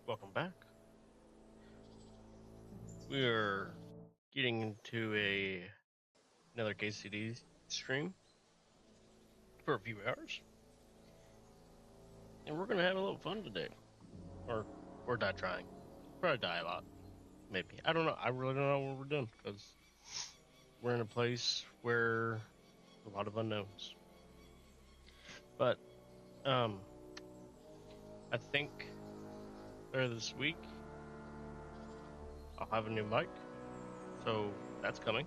Welcome back. We are getting into another KCD stream for a few hours, and we're gonna have a little fun today, or die trying. Probably die a lot, maybe. I don't know. I really don't know what we're doing because we're in a place where a lot of unknowns. But I think later this week I'll have a new mic, so that's coming.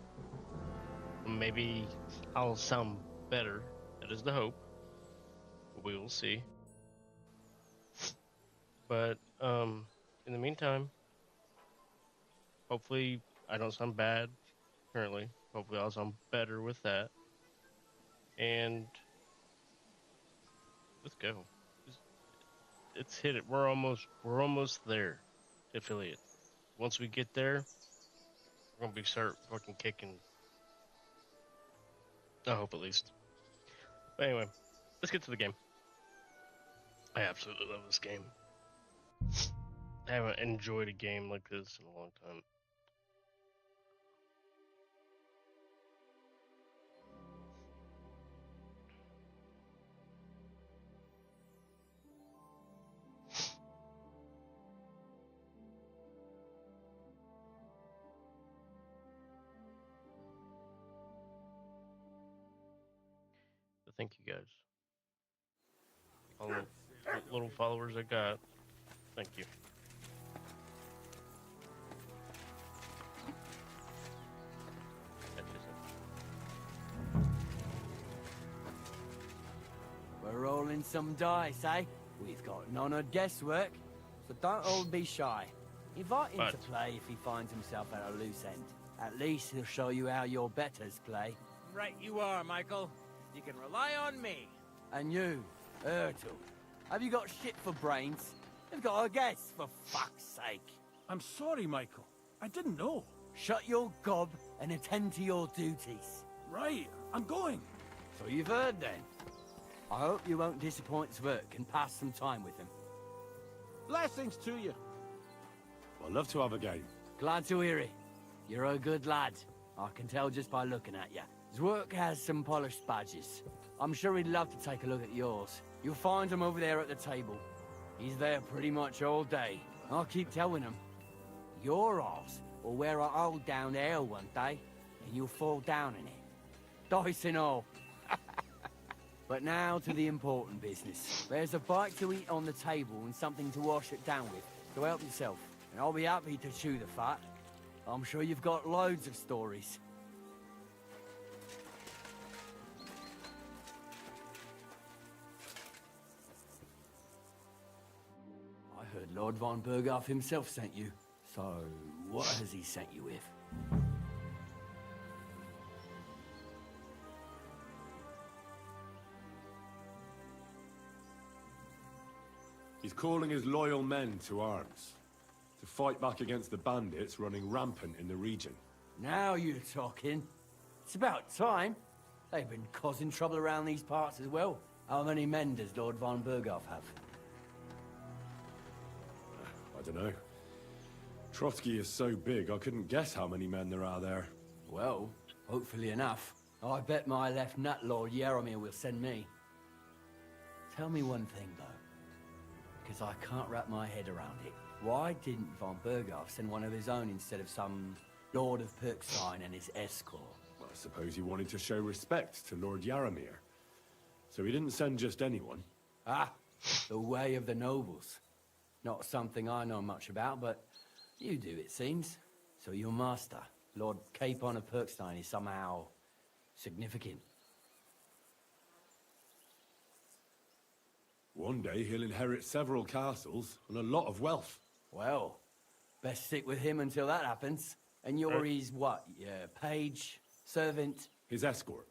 Maybe I'll sound better. That is the hope. We will see. But in the meantime, hopefully I don't sound bad currently. Hopefully I'll sound better with that. And let's go. It's hit it. We're almost there. Affiliate. Once we get there, we're gonna start fucking kicking. I hope at least. But anyway, let's get to the game. I absolutely love this game. I haven't enjoyed a game like this in a long time. So thank you guys. All the little followers I got. Thank you. We're rolling some dice, eh? We've got none of guesswork, so don't all be shy. Invite him to play if he finds himself at a loose end. At least he'll show you how your betters play. Right you are, Michael. You can rely on me. And you, Ertl, have you got shit for brains? You've got a guess, for fuck's sake. I'm sorry, Michael. I didn't know. Shut your gob and attend to your duties. Right, I'm going. So you've heard then. I hope you won't disappoint Sverk and pass some time with him. Blessings to you. I'd love to have a game. Glad to hear it. You're a good lad. I can tell just by looking at you. Zwerk has some polished badges. I'm sure he'd love to take a look at yours. You'll find him over there at the table. He's there pretty much all day. I'll keep telling him. Your arse will wear a hole down there one day, and you'll fall down in it. Dice and all. But now to the important business. There's a bite to eat on the table and something to wash it down with, so help yourself. And I'll be happy to chew the fat. I'm sure you've got loads of stories. I heard Lord von Bergow himself sent you. So, what has he sent you with? He's calling his loyal men to arms. To fight back against the bandits running rampant in the region. Now you're talking. It's about time. They've been causing trouble around these parts as well. How many men does Lord von Bergow have? I don't know. Trotsky is so big, I couldn't guess how many men there are there. Well, hopefully enough. I bet my left nut Lord Yaromir will send me. Tell me one thing, though. Because I can't wrap my head around it. Why didn't von Bergow send one of his own instead of some Lord of Perkstein and his escort? Well, I suppose he wanted to show respect to Lord Yaromir. So he didn't send just anyone. Ah, the way of the nobles. Not something I know much about, but you do, it seems. So your master, Lord Capon of Perkstein, is somehow significant. One day he'll inherit several castles and a lot of wealth. Well, best stick with him until that happens. And you're his what? Page? Servant? His escort.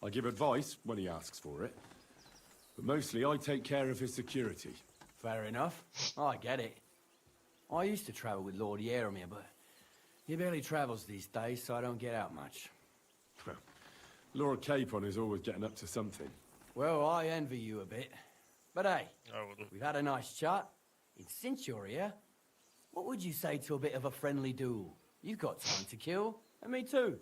I give advice when he asks for it. But mostly I take care of his security. Fair enough. I get it. I used to travel with Lord Yaromir, but he barely travels these days, so I don't get out much. Lord Capon is always getting up to something. Well, I envy you a bit. But hey, we've had a nice chat. And since you're here, what would you say to a bit of a friendly duel? You've got time to kill, and me too.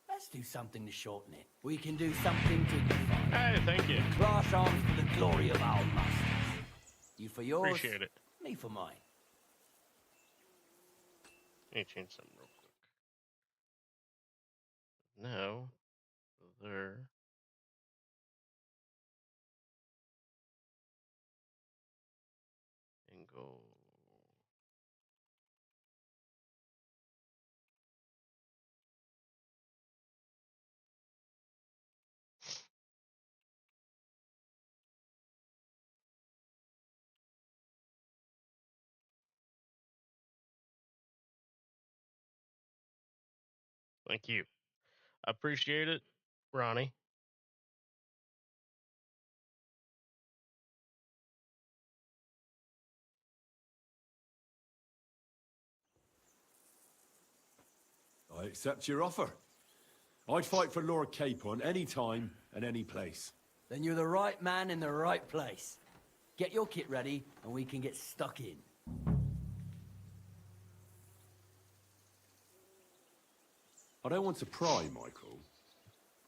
Let's do something to shorten it. We can do something dignified. Hey, thank you. Clash arms for the glory of our masters. You for yours, Appreciate it. me for mine. Let me change something real quick. Now, there. And go. Thank you. I appreciate it, Ronnie. I accept your offer. I'd fight for Lord Capon any time and any place. Then you're the right man in the right place. Get your kit ready, and we can get stuck in. I don't want to pry, Michael,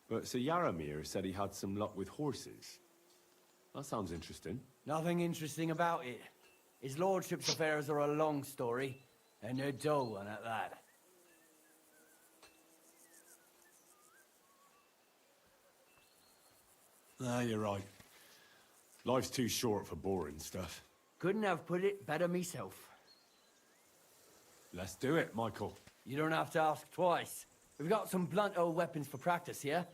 but Sir Yaramir said he had some luck with horses. That sounds interesting. Nothing interesting about it. His lordship's affairs are a long story, and they're dull one at that. Ah, you're right. Life's too short for boring stuff. Couldn't have put it better myself. Let's do it, Michael. You don't have to ask twice. We've got some blunt old weapons for practice here,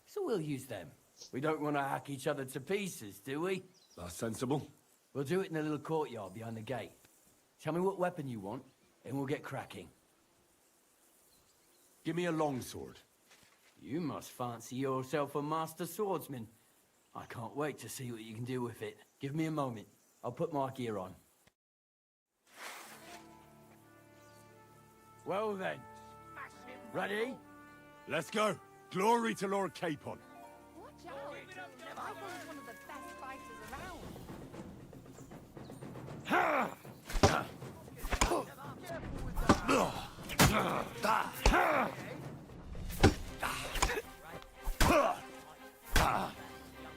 so we'll use them. We don't want to hack each other to pieces, do we? That's sensible. We'll do it in the little courtyard behind the gate. Tell me what weapon you want, and we'll get cracking. Give me a longsword. You must fancy yourself a master swordsman. I can't wait to see what you can do with it. Give me a moment. I'll put my gear on. Well then. Ready? Let's go. Glory to Lord Capon. Watch out! Michael's one of the best fighters around.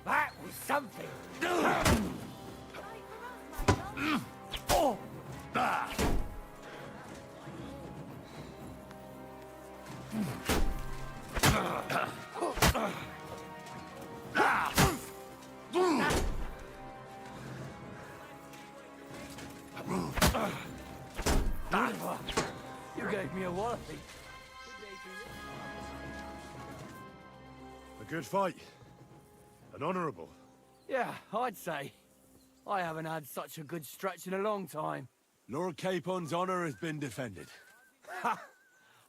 That was something. You gave me a wallopy. A good fight. An honourable. Yeah, I'd say. I haven't had such a good stretch in a long time. Lord Capon's honour has been defended. Ha!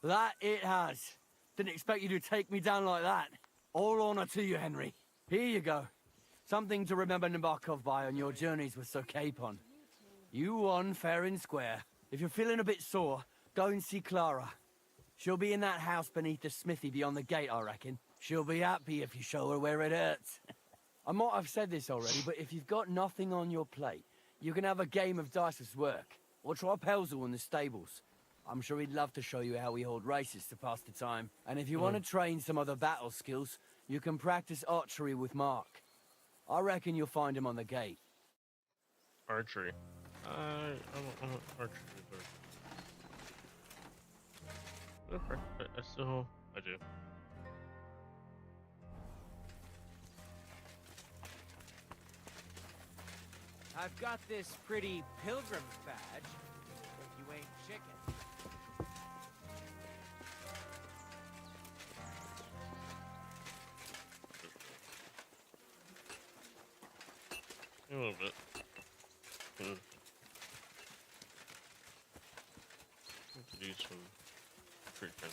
That it has. Didn't expect you to take me down like that. All honour to you, Henry. Here you go. Something to remember Nabokov by on your journeys with Sir Capon. You won fair and square. If you're feeling a bit sore, go and see Clara. She'll be in that house beneath the smithy beyond the gate, I reckon. She'll be happy if you show her where it hurts. I might have said this already, but if you've got nothing on your plate, you can have a game of dice's work. Or try Pelzel in the stables. I'm sure he'd love to show you how we hold races to pass the time. And if you want to train some other battle skills, you can practice archery with Mark. I reckon you'll find him on the gate. Archery. I want archery, but... Okay, I do. I've got this pretty pilgrim's badge, but you ain't chicken. A little bit. To do some treatment.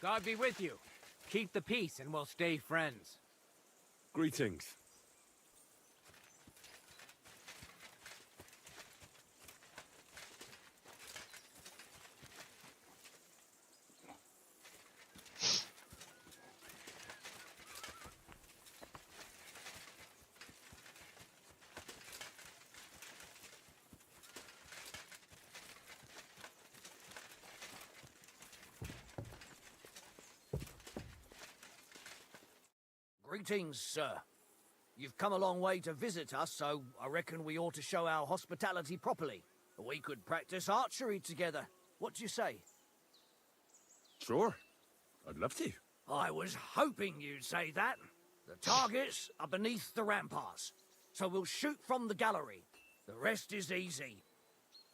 God be with you. Keep the peace and we'll stay friends. Greetings. Greetings, sir. You've come a long way to visit us, so I reckon we ought to show our hospitality properly. We could practice archery together. What do you say? Sure. I'd love to. I was hoping you'd say that. The targets are beneath the ramparts, so we'll shoot from the gallery. The rest is easy.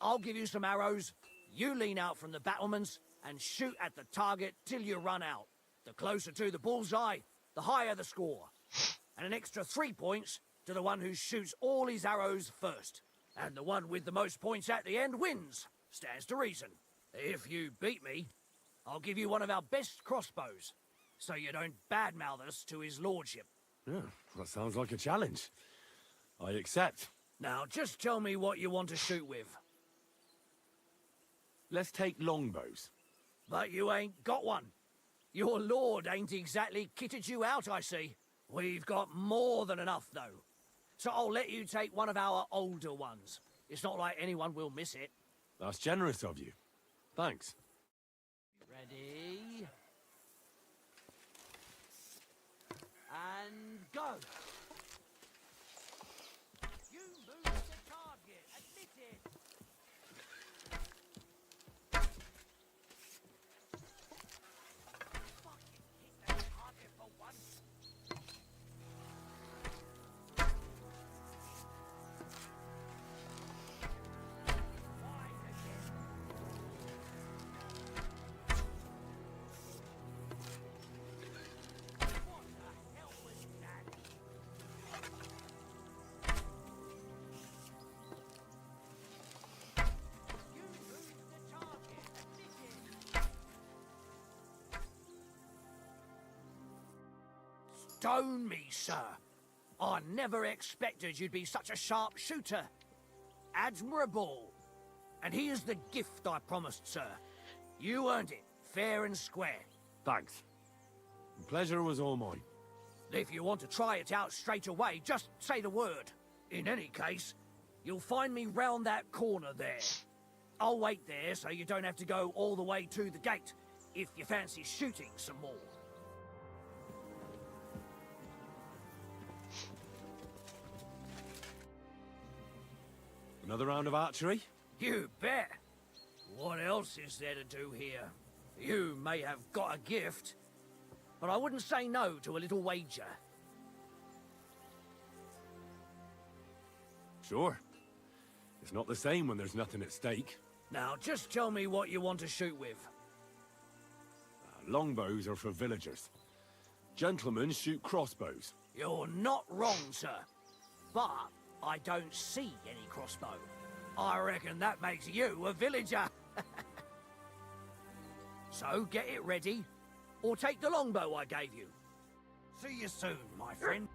I'll give you some arrows, you lean out from the battlements, and shoot at the target till you run out. The closer to the bullseye, the higher the score. And an extra 3 points to the one who shoots all his arrows first. And the one with the most points at the end wins. Stands to reason. If you beat me, I'll give you one of our best crossbows, so you don't badmouth us to his lordship. Yeah, that sounds like a challenge. I accept. Now, just tell me what you want to shoot with. Let's take longbows. But you ain't got one. Your lord ain't exactly kitted you out, I see. We've got more than enough, though. So I'll let you take one of our older ones. It's not like anyone will miss it. That's generous of you. Thanks. Ready? And go! You move the target. Admit it. Fucking hit that target for once. Wide again. What the hell was that? You moved the target. Admit it. Stone me, sir. I never expected you'd be such a sharp shooter. Admirable. And here's the gift I promised, sir. You earned it, fair and square. Thanks. The pleasure was all mine. If you want to try it out straight away, just say the word. In any case, you'll find me round that corner there. I'll wait there so you don't have to go all the way to the gate, if you fancy shooting some more. Another round of archery? You bet. What else is there to do here? You may have got a gift, but I wouldn't say no to a little wager. Sure. It's not the same when there's nothing at stake. Now, just tell me what you want to shoot with. Longbows are for villagers. Gentlemen shoot crossbows. You're not wrong, sir. But I don't see any crossbow. I reckon that makes you a villager. So get it ready, or take the longbow I gave you. See you soon, my friend.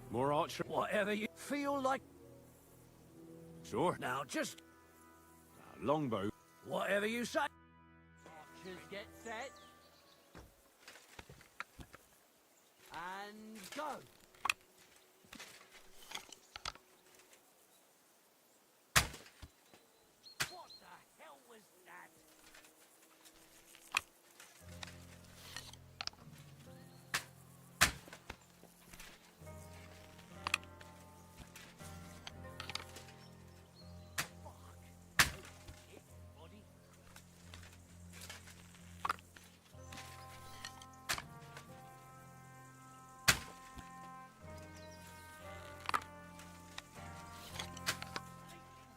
More archery? Whatever you feel like. Sure. Now just Longbow. whatever you say. Archers get set. And go! What the hell was that? Fuck. Hit, buddy.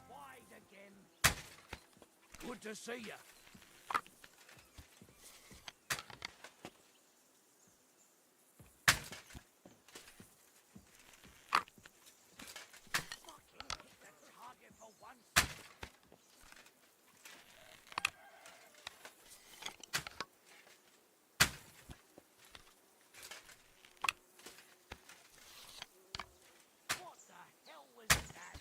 Wide again. Good to see you. Fucking hit the target for once. What the hell was that?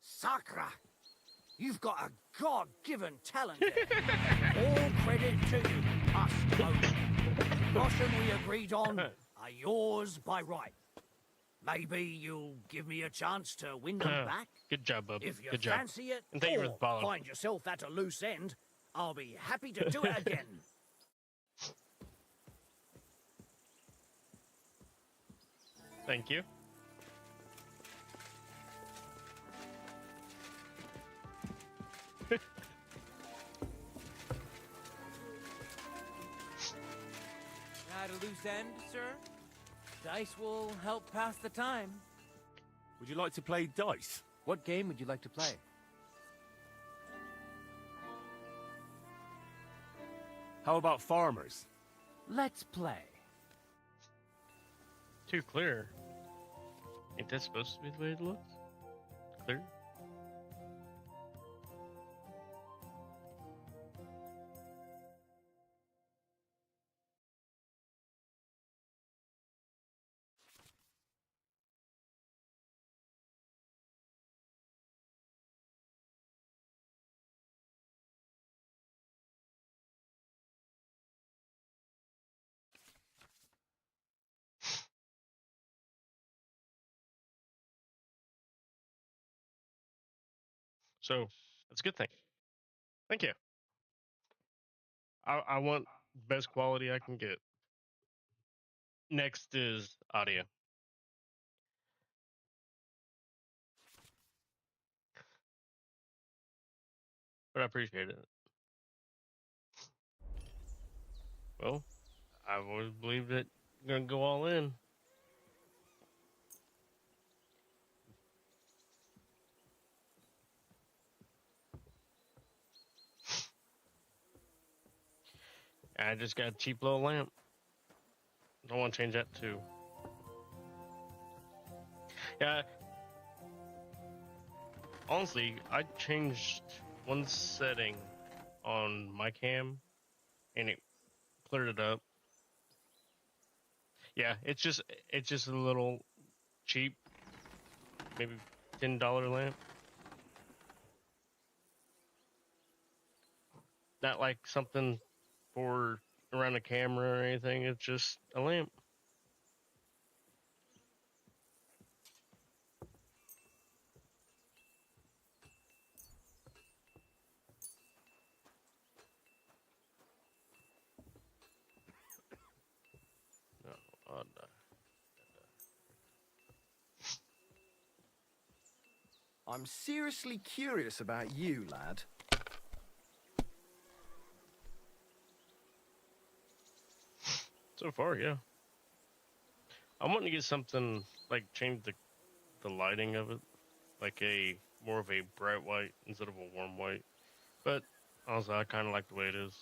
Sakra! You've got a God-given talent there. All credit to you, us both. Caution we agreed on are yours by right. Maybe you'll give me a chance to win them back? Good job, bub. If you Good job. fancy it, And thank you for the or follow. find yourself at a loose end, I'll be happy to do it again. Thank you. At a loose end, sir? Dice will help pass the time. Would you like to play dice? What game would you like to play? How about farmers? Let's play. Too clear. Ain't that supposed to be the way it looks? Clear? So that's a good thing. Thank you. I want best quality I can get. Next is audio. But I appreciate it. Well, I've always believed that you're gonna go all in. I just got a cheap little lamp. Don't want to change that too. Yeah. Honestly, I changed one setting on my cam, and it cleared it up. Yeah, it's just a little cheap, maybe $10 lamp. Not like something for around a camera or anything. It's just a lamp. No, oh, no. I'm seriously curious about you, lad. So far, yeah. I'm wanting to get something like change the lighting of it, like a more of a bright white instead of a warm white. But honestly, I kind of like the way it is.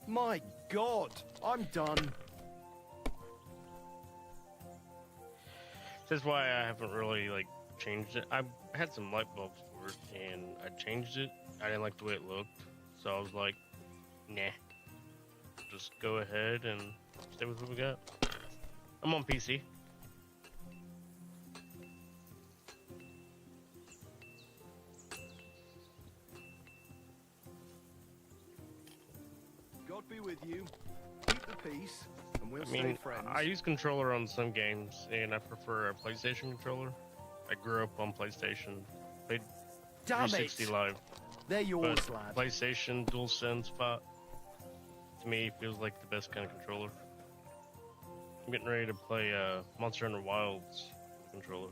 My God, I'm done. That's why I haven't really like changed it. I had some light bulbs for it, and I changed it. I didn't like the way it looked, so I was like, nah. Just go ahead and stay with what we got. I'm on PC. God be with you. Keep the peace, and we'll I stay mean, friends. I use controller on some games, and I prefer a PlayStation controller. I grew up on PlayStation. Played Damn 360 it! Live. They're yours, But lad. PlayStation DualSense spot, to me, feels like the best kind of controller. I'm getting ready to play Monster Hunter Wilds controller.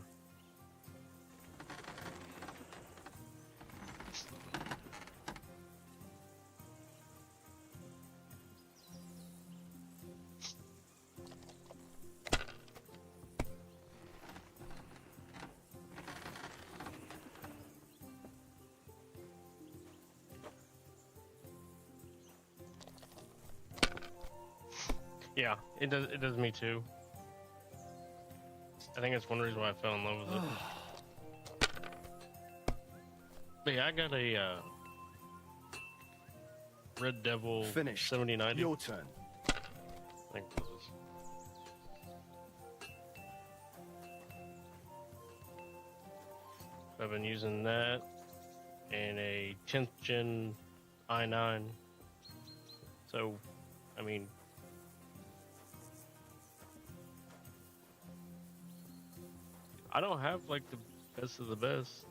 Yeah, it does me too. I think that's one reason why I fell in love with it. But yeah, I got a Red Devil Finished. 7090. Your turn. I think this is. I've been using that and a 10th gen i9. So, I mean, I don't have like the best of the best.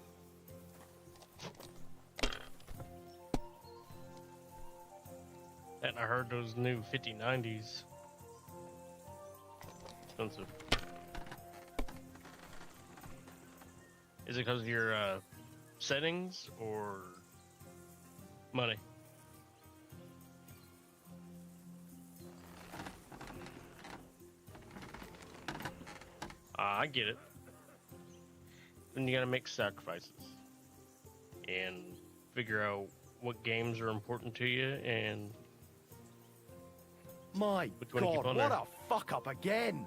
And I heard those new 5090s expensive. Is it because of your settings or money? I get it. Then you gotta make sacrifices and figure out what games are important to you and My which one to keep God, on what there. a fuck up again!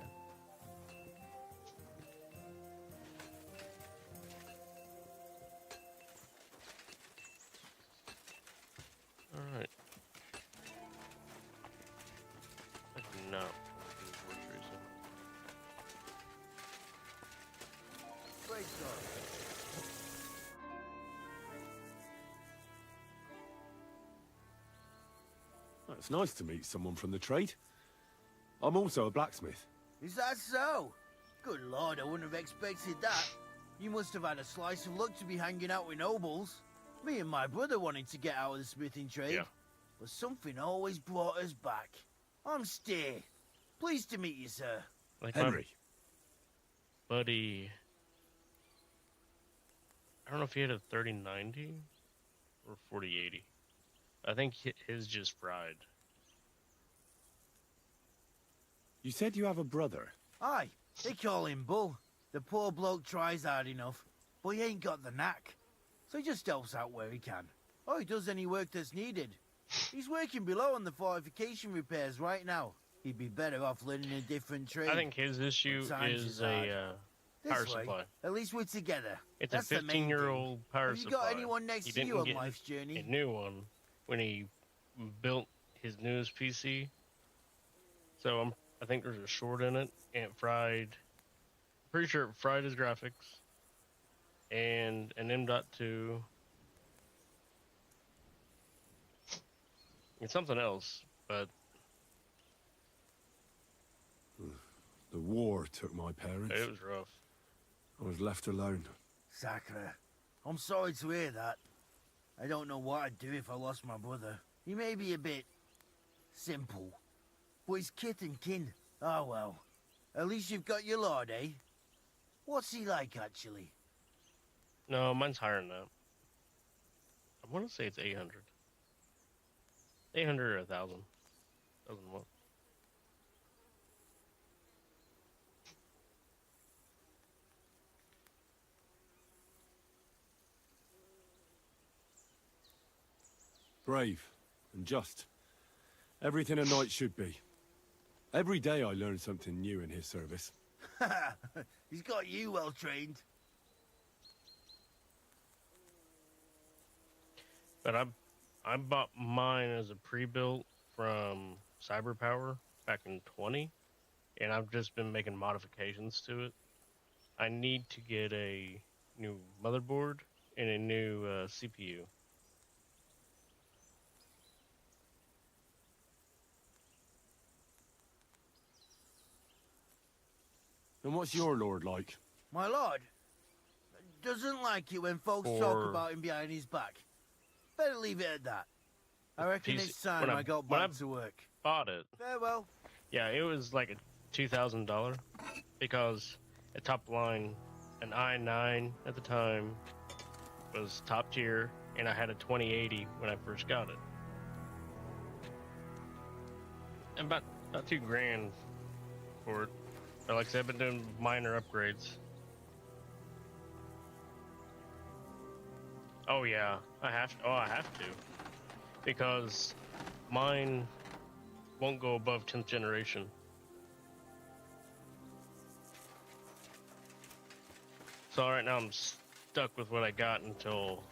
Alright. I do not do horse racing. Oh, it's nice to meet someone from the trade. I'm also a blacksmith. Is that so? Good lord, I wouldn't have expected that. You must have had a slice of luck to be hanging out with nobles. Me and my brother wanted to get out of the smithing trade, Yeah. but something always brought us back. I'm Stay. Pleased to meet you, sir. Like Henry. my buddy, I don't know if he had a 3090 or 4080. I think his just fried. You said you have a brother. Aye, they call him Bull. The poor bloke tries hard enough, but he ain't got the knack. So he just helps out where he can. Or he does any work that's needed. He's working below on the fortification repairs right now. He'd be better off learning a different trade. I think his issue Times is is hard. a This power way, supply. at least we're together. It's That's a the main 15-year-old power Have you supply. got anyone next He to you didn't on get life's a journey? new one when he built his newest PC. So I think there's a short in it, and it fried. Pretty sure it fried his graphics, and an M.2. It's something else, but The war took my parents. it was rough. I was left alone. Sacre. I'm sorry to hear that. I don't know what I'd do if I lost my brother. He may be a bit simple, but he's kith and kin. Oh well. At least you've got your lord, eh? What's he like, actually? No, mine's higher than that. I want to say it's 800. 800 or 1,000. 1,001. Brave and just. Everything a knight should be. Every day I learn something new in his service. He's got you well trained. But I bought mine as a pre-built from CyberPower back in 20, and I've just been making modifications to it. I need to get a new motherboard and a new CPU. And what's your lord like? My lord doesn't like it when folks Or- talk about him behind his back. Better leave it at that. I reckon Piece- it's time when I got when back to work. Bought it. Farewell. Yeah, it was like a $2,000 because at top line, an i9 at the time was top tier, and I had a 2080 when I first got it. And about $2,000 for it. But like I said, I've been doing minor upgrades. Oh yeah, I have to, because mine won't go above 10th generation. So right now I'm stuck with what I got until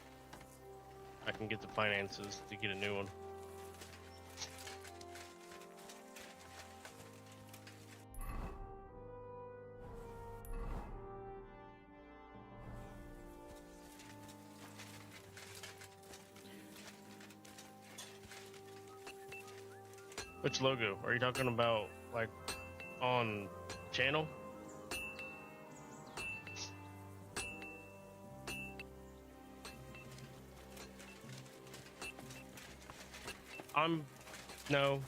I can get the finances to get a new one. Which logo? Are you talking about, like, on channel? No.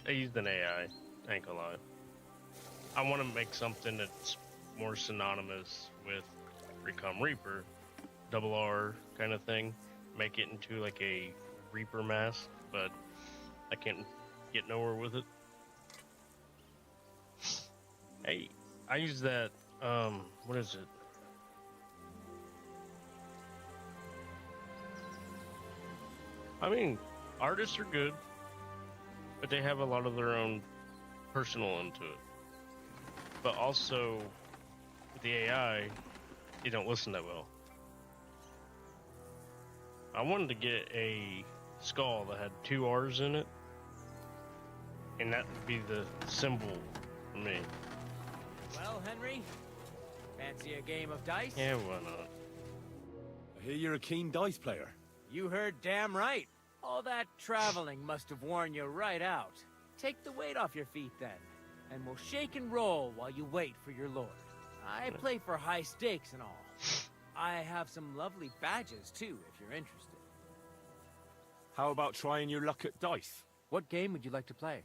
I used an AI. I ain't gonna lie. I want to make something that's more synonymous with Recon Reaper, double R kind of thing. Make it into like a Reaper mask, but I can't get nowhere with it. Hey, I use that, what is it? I mean, artists are good, but they have a lot of their own personal into it. But also, with the AI, you don't listen that well. I wanted to get a skull that had 2 R's in it, and that would be the symbol for me. Well, Henry, fancy a game of dice? Yeah, why not? I hear you're a keen dice player. You heard damn right. All that traveling must have worn you right out. Take the weight off your feet then, and we'll shake and roll while you wait for your lord. I play for high stakes and all. I have some lovely badges too, if you're interested. How about trying your luck at dice? What game would you like to play?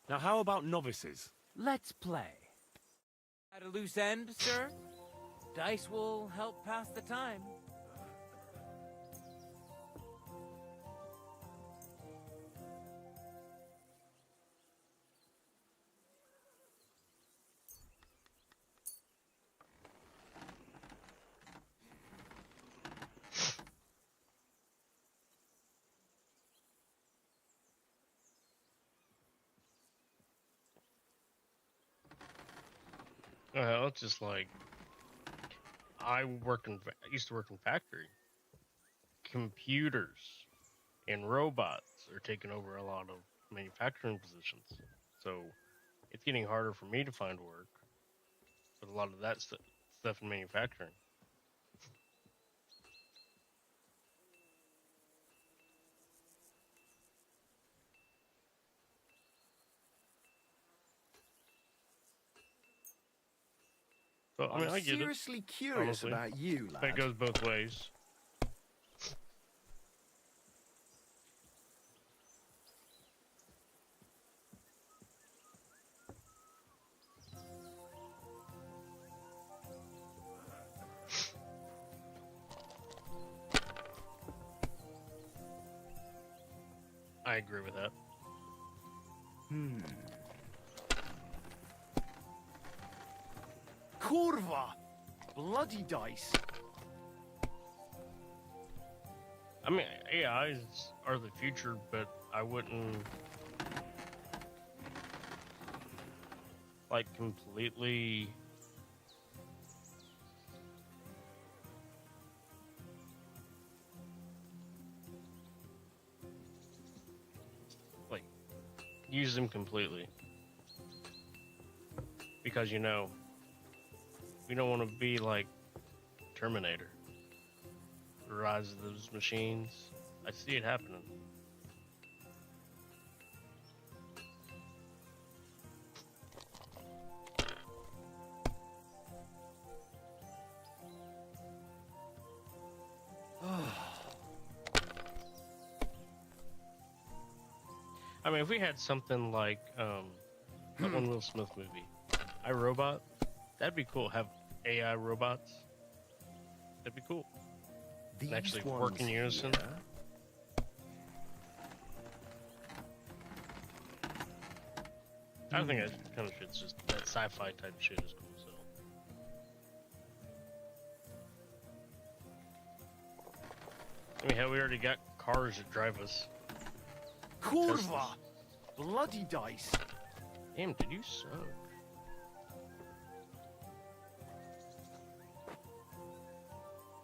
Now, how about novices? Let's play. At a loose end, sir? Dice will help pass the time. It's just like I used to work in factory. Computers and robots are taking over a lot of manufacturing positions. So it's getting harder for me to find work with a lot of that stuff in manufacturing. So, I mean, I get seriously it, curious honestly. about you, But lad. it goes both ways. I agree with that. Kurva! Bloody dice. I mean, AIs are the future, but I wouldn't like completely like use them completely, because you know we don't want to be like Terminator. The rise of those machines. I see it happening. I mean, if we had something like that one Will Smith movie, I, Robot, that'd be cool. Have AI robots. That'd be cool. These Actually ones work in unison. here. I think that kind of shit's just that sci-fi type shit is cool. So, I mean, hell, we already got cars that drive us. Kurva! Bloody dice. Damn, did you suck?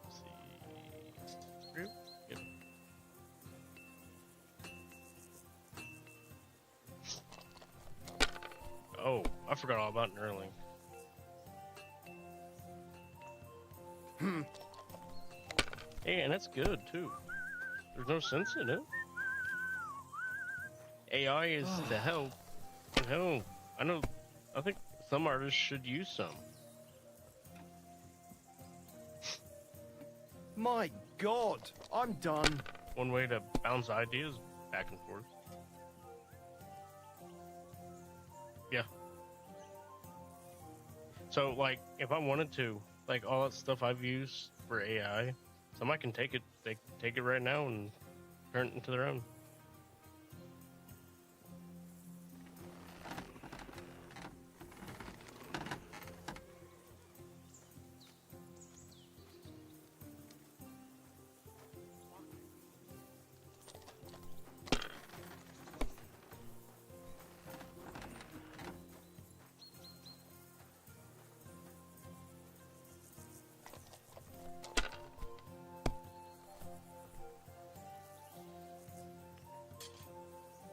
Let's see. Group? Yep. Oh, I forgot all about Nerling. Hey, and that's good too. There's no sense in it. AI is to help. And hell, I think some artists should use some. My God, I'm done. One way to bounce ideas back and forth. Yeah. So, like, if I wanted to, like, all that stuff I've used for AI, somebody can take it, they can take it right now and turn it into their own.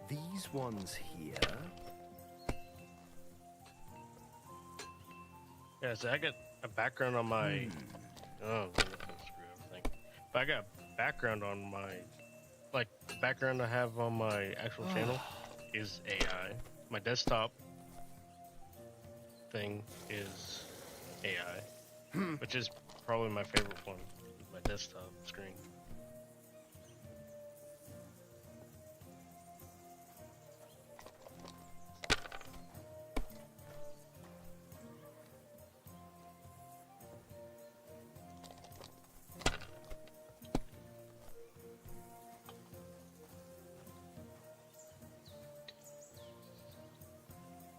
These ones here. Yeah, so I got a background on my. Oh, screw everything. But I got a background on my, like, the background I have on my actual channel is AI. My desktop thing is AI, which is probably my favorite one. My desktop screen.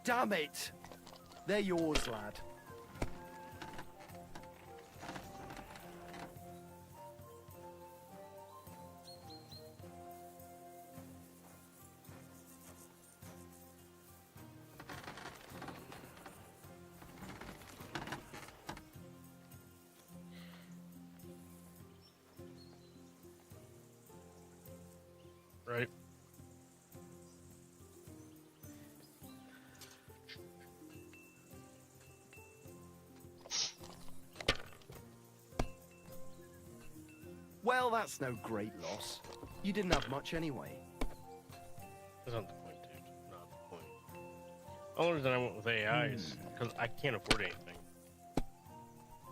Damn it! They're yours, lad. Right. Well, that's no great loss. You didn't have much anyway. That's not the point, dude. Not the point. The only reason I went with AI is because I can't afford anything.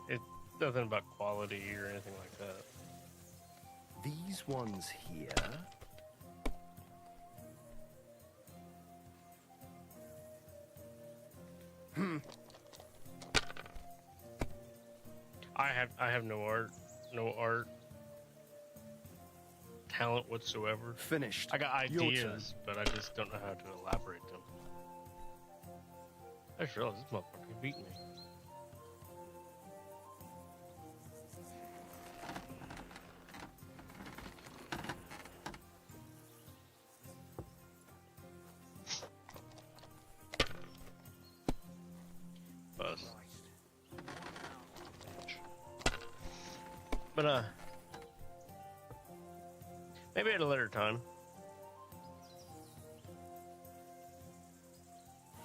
It's nothing about quality or anything like that. These ones here. I have no art talent whatsoever. Finished. I got Your turn. ideas, but I just don't know how to elaborate them. I just realized this motherfucker beat me. Buzz. But maybe at a later time.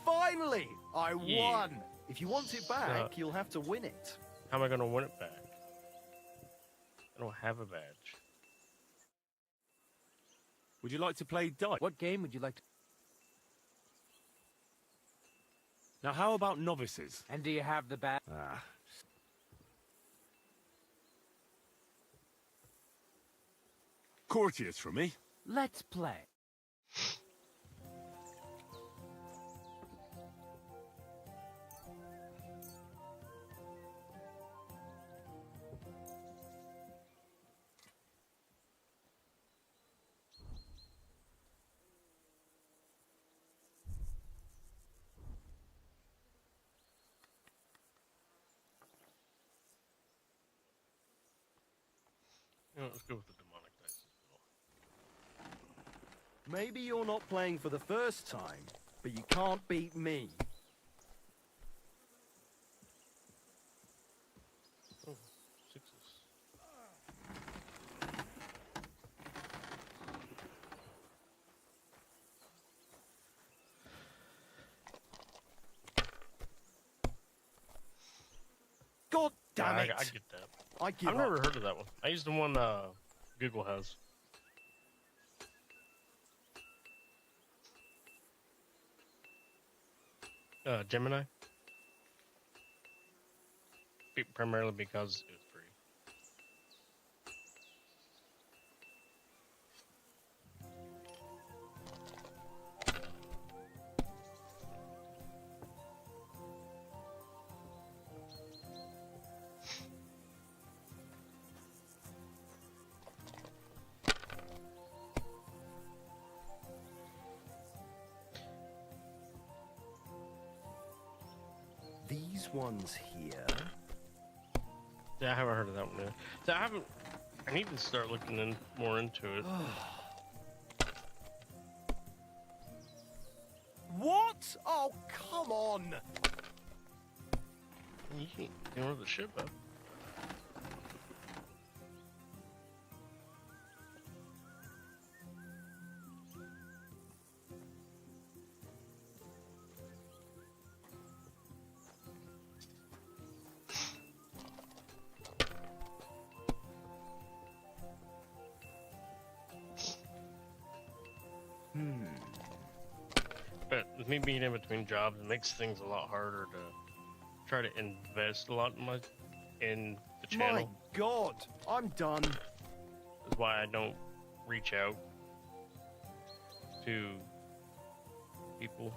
Finally! I Yeah. won! If you want it back, you'll have to win it. How am I gonna win it back? I don't have a badge. Would you like to play dice? What game would you like to... Now, how about novices? And do you have the bat? Ah. Courtiers from me. Let's play. You know, let's go with the demonic dice as well. Maybe you're not playing for the first time, but you can't beat me. Oh, sixes. God damn Yeah, it! I get that. I give I've up. never heard of that one. I used the one Google has. Gemini. Primarily because it was free. These ones here. Yeah, I haven't heard of that one yet. So I need to start looking more into it. What? Oh, come on! You can't ignore the ship up. But with me being in between jobs, it makes things a lot harder to try to invest a lot in the channel. My God, I'm done. That's why I don't reach out to people.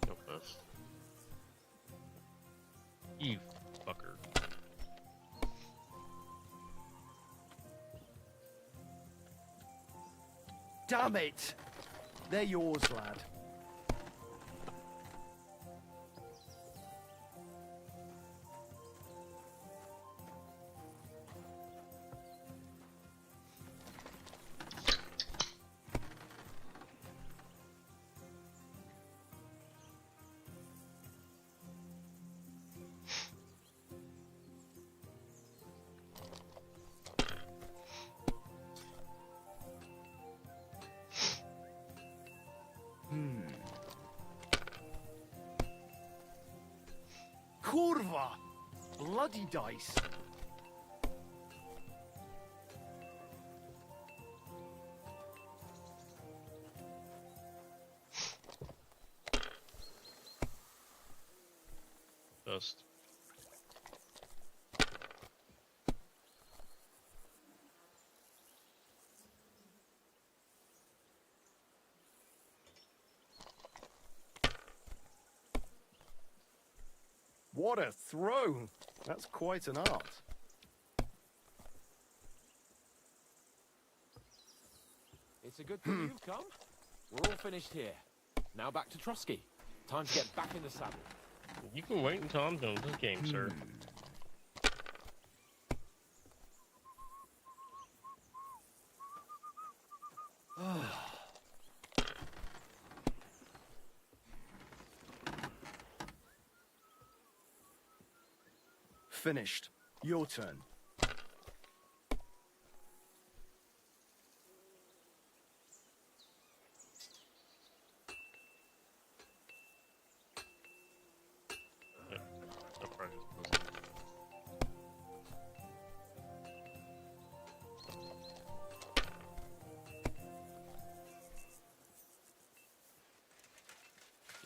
No fuss. You fucker. Damn it! They're yours, lad. Kurva! Bloody dice. Dust. What a throw! That's quite an art. It's a good thing you've come. We're all finished here. Now back to Trotsky. Time to get back in the saddle. You can wait until I'm done with this game, sir. Finished. Your turn. No progress.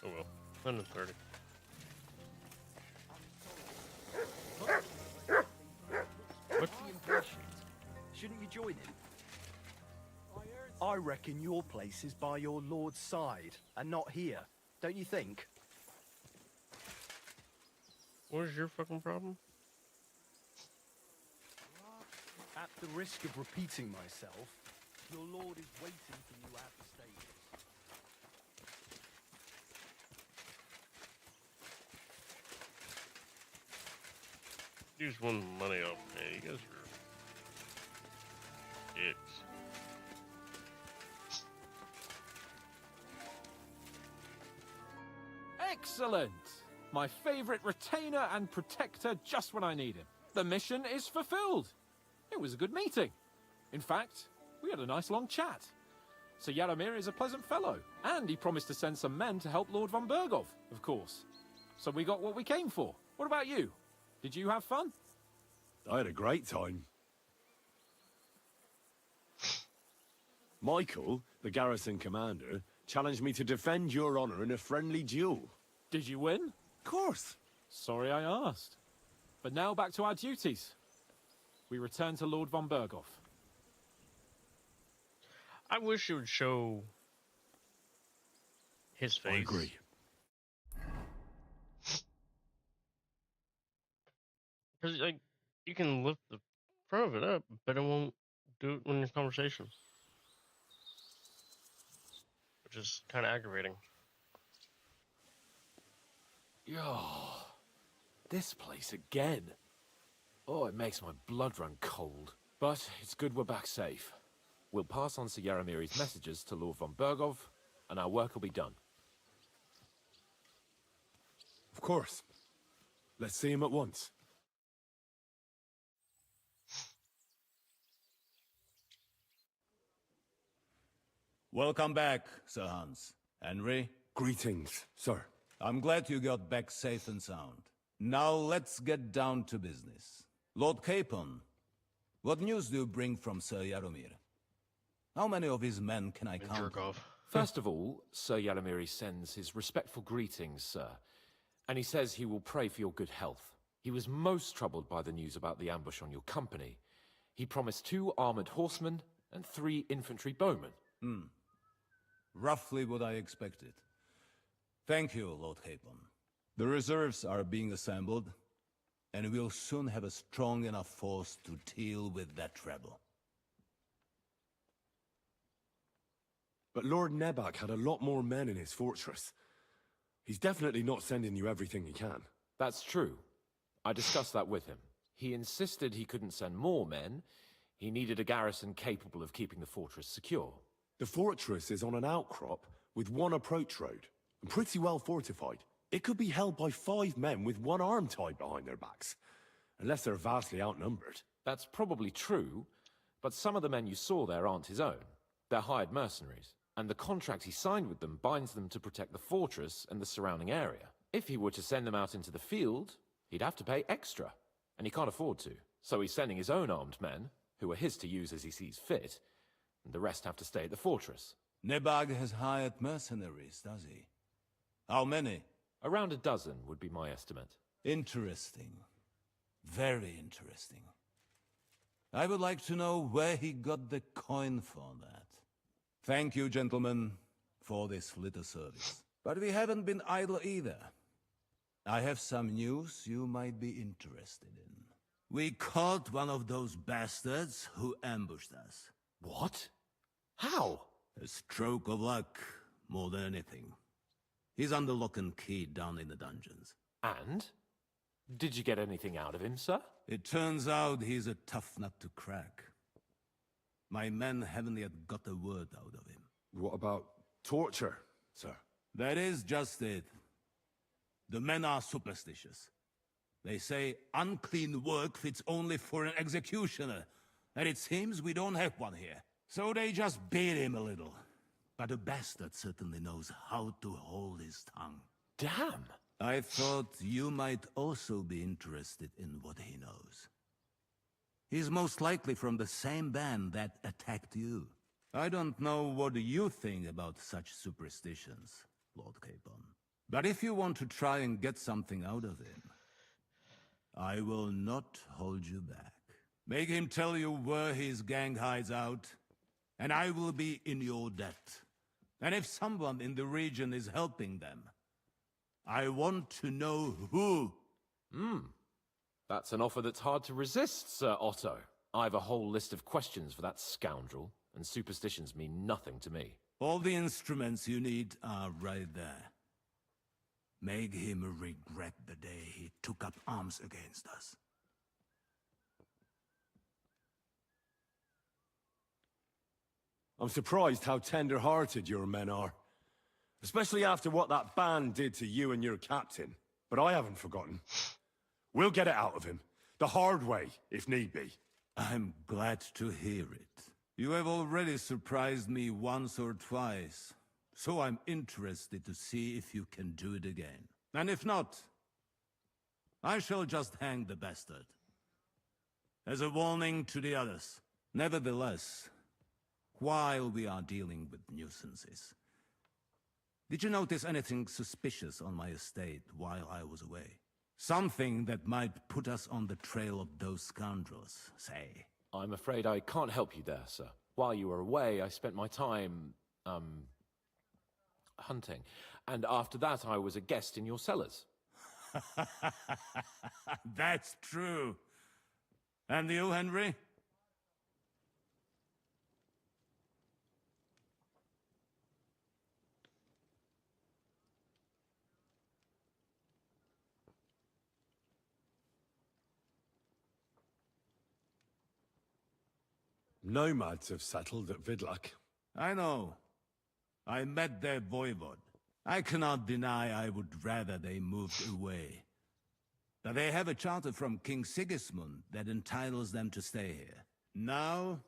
Oh well, 130. What's the impatient? Shouldn't you join him? I reckon your place is by your lord's side, and not here. Don't you think? What is your fucking problem? At the risk of repeating myself, your lord is waiting for you at the stables. You just won money off me. You guys are Excellent! My favorite retainer and protector just when I need him. The mission is fulfilled. It was a good meeting. In fact, we had a nice long chat. Sir Yaromir is a pleasant fellow, and he promised to send some men to help Lord von Bergow, of course. So we got what we came for. What about you? Did you have fun? I had a great time. Michael, the garrison commander, challenged me to defend your honor in a friendly duel. Did you win? Of course. Sorry I asked. But now back to our duties. We return to Lord von Bergow. I wish it would show his face. I agree. Because like you can lift the front of it up, but it won't do it when there's conversation, which is kind of aggravating. Yo, this place again. Oh, it makes my blood run cold. But it's good we're back safe. We'll pass on Sir Yaromir's messages to Lord von Bergow, and our work will be done. Of course. Let's see him at once. Welcome back, Sir Hans. Henry, Greetings, sir. I'm glad you got back safe and sound. Now let's get down to business. Lord Capon, what news do you bring from Sir Yaromir? How many of his men can I count? Bergow. First of all, Sir Yaromir sends his respectful greetings, sir. And he says he will pray for your good health. He was most troubled by the news about the ambush on your company. He promised 2 armored horsemen and 3 infantry bowmen. Roughly what I expected. Thank you, Lord Capon. The reserves are being assembled, and we'll soon have a strong enough force to deal with that trouble. But Lord Nebak had a lot more men in his fortress. He's definitely not sending you everything he can. That's true. I discussed that with him. He insisted he couldn't send more men. He needed a garrison capable of keeping the fortress secure. The fortress is on an outcrop with 1 approach road, and pretty well fortified. It could be held by 5 men with 1 arm tied behind their backs, unless they're vastly outnumbered. That's probably true, but some of the men you saw there aren't his own. They're hired mercenaries, and the contract he signed with them binds them to protect the fortress and the surrounding area. If he were to send them out into the field, he'd have to pay extra, and he can't afford to. So he's sending his own armed men, who are his to use as he sees fit, and the rest have to stay at the fortress. Nebag has hired mercenaries, does he? How many? Around a dozen would be my estimate. Interesting. Very interesting. I would like to know where he got the coin for that. Thank you, gentlemen, for this little service. But we haven't been idle either. I have some news you might be interested in. We caught one of those bastards who ambushed us. What? How? A stroke of luck, more than anything. He's under lock and key down in the dungeons. And? Did you get anything out of him, sir? It turns out he's a tough nut to crack. My men haven't yet got a word out of him. What about torture, sir? That is just it. The men are superstitious. They say unclean work fits only for an executioner, and it seems we don't have one here. So they just beat him a little. But the bastard certainly knows how to hold his tongue. Damn! I thought you might also be interested in what he knows. He's most likely from the same band that attacked you. I don't know what you think about such superstitions, Lord Capon. But if you want to try and get something out of him, I will not hold you back. Make him tell you where his gang hides out, and I will be in your debt. And if someone in the region is helping them, I want to know who. That's an offer that's hard to resist, Sir Otto. I've a whole list of questions for that scoundrel, and superstitions mean nothing to me. All the instruments you need are right there. Make him regret the day he took up arms against us. I'm surprised how tender-hearted your men are. Especially after what that band did to you and your captain. But I haven't forgotten. We'll get it out of him. The hard way, if need be. I'm glad to hear it. You have already surprised me once or twice, so I'm interested to see if you can do it again. And if not, I shall just hang the bastard. As a warning to the others. Nevertheless, while we are dealing with nuisances, did you notice anything suspicious on my estate while I was away? Something that might put us on the trail of those scoundrels, say. I'm afraid I can't help you there, sir. While you were away, I spent my time, hunting. And after that, I was a guest in your cellars. That's true. And you, Henry? Nomads have settled at Vidlak. I know. I met their voivod. I cannot deny I would rather they moved away. But they have a charter from King Sigismund that entitles them to stay here. Now,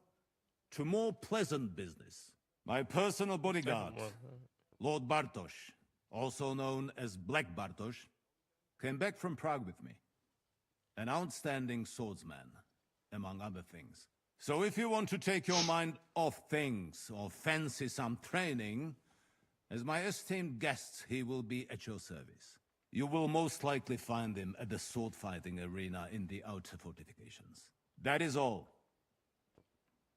to more pleasant business. My personal bodyguard, Lord Bartosz, also known as Black Bartosz, came back from Prague with me. An outstanding swordsman, among other things. So if you want to take your mind off things, or fancy some training, as my esteemed guest, he will be at your service. You will most likely find him at the sword-fighting arena in the outer fortifications. That is all.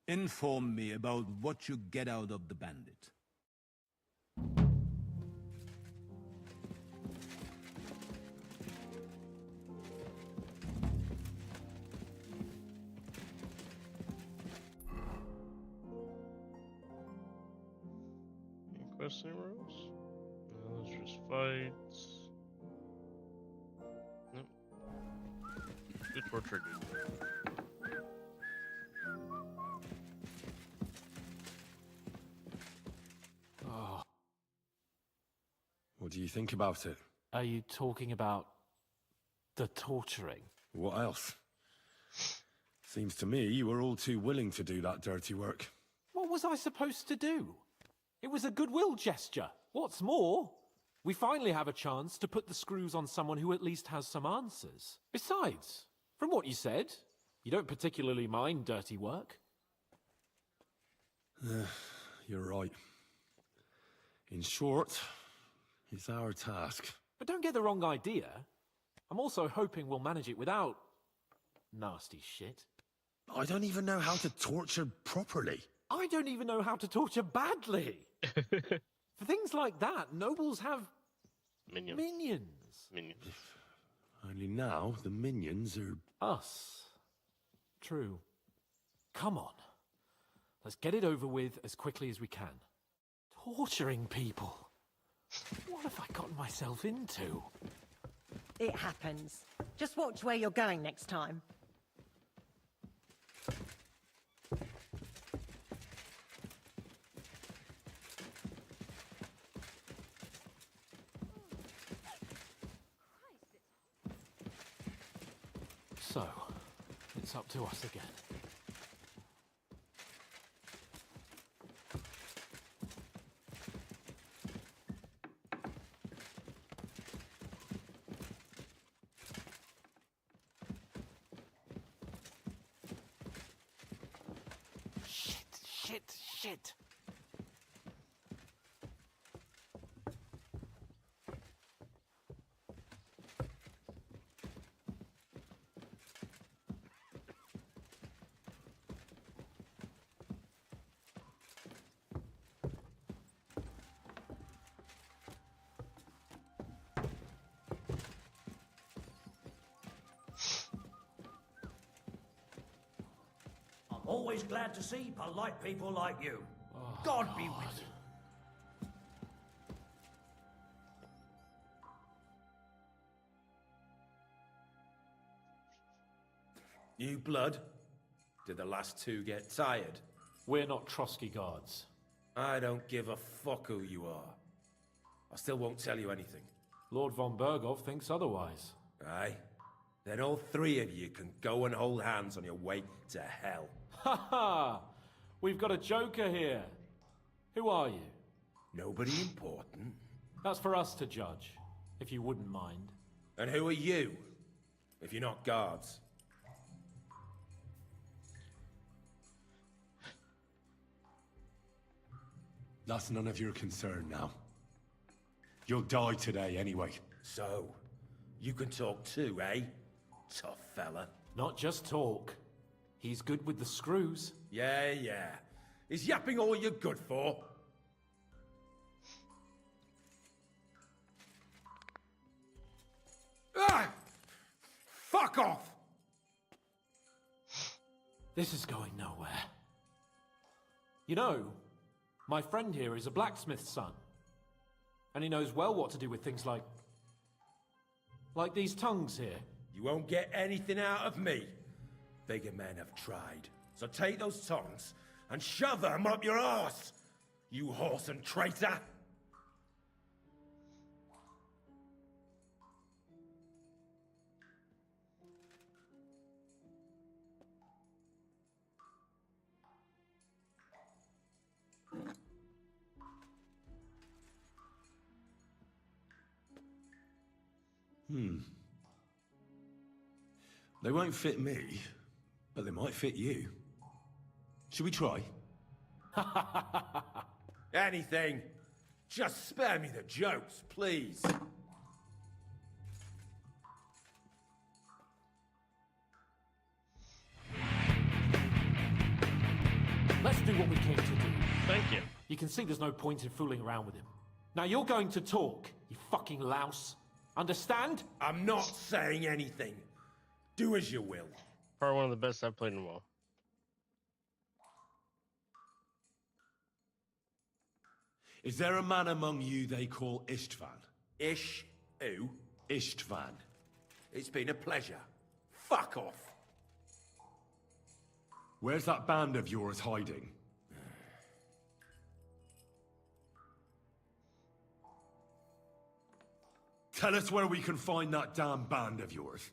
Inform me about what you get out of the bandit. Quest heroes? No, it's just fights. Nope. Good torture, dude. Oh, What do you think about it? are you talking about the torturing? What else? Seems to me you were all too willing to do that dirty work. What was I supposed to do? It was a goodwill gesture. What's more, we finally have a chance to put the screws on someone who at least has some answers. Besides, from what you said, you don't particularly mind dirty work. You're right. In short, it's our task. But don't get the wrong idea. I'm also hoping we'll manage it without nasty shit. I don't even know how to torture properly. I don't even know how to torture badly. For things like that, nobles have Minions. minions. Only now the minions are... Us. True. Come on. Let's get it over with as quickly as we can. Torturing people. What have I gotten myself into? It happens. Just watch where you're going next time. So, it's up to us again. Shit. Always glad to see polite people like you. God be with you. New blood? Did the last two get tired? We're not Trotsky guards. I don't give a fuck who you are. I still won't tell you anything. Lord von Bergow thinks otherwise. Aye? Then all three of you can go and hold hands on your way to hell. Ha ha! We've got a joker here. Who are you? Nobody important. That's for us to judge, if you wouldn't mind. And who are you, if you're not guards? That's none of your concern now. You'll die today anyway. So, you can talk too, eh? Tough fella. Not just talk. He's good with the screws. Yeah. Is yapping all you're good for? Ah! Fuck off! This is going nowhere. You know, my friend here is a blacksmith's son. And he knows well what to do with things like these tongues here. You won't get anything out of me. Bigger men have tried. So take those tongs and shove them up your arse, you horse and traitor! They won't fit me, but they might fit you. Should we try? Anything. Just spare me the jokes, please. Let's do what we came to do. Thank you. You can see there's no point in fooling around with him. Now you're going to talk, you fucking louse. Understand? I'm not saying anything. Do as you will. Probably one of the best I've played in a while. Is there a man among you they call Istvan? Ish who? Istvan. It's been a pleasure. Fuck off. Where's that band of yours hiding? Tell us where we can find that damn band of yours.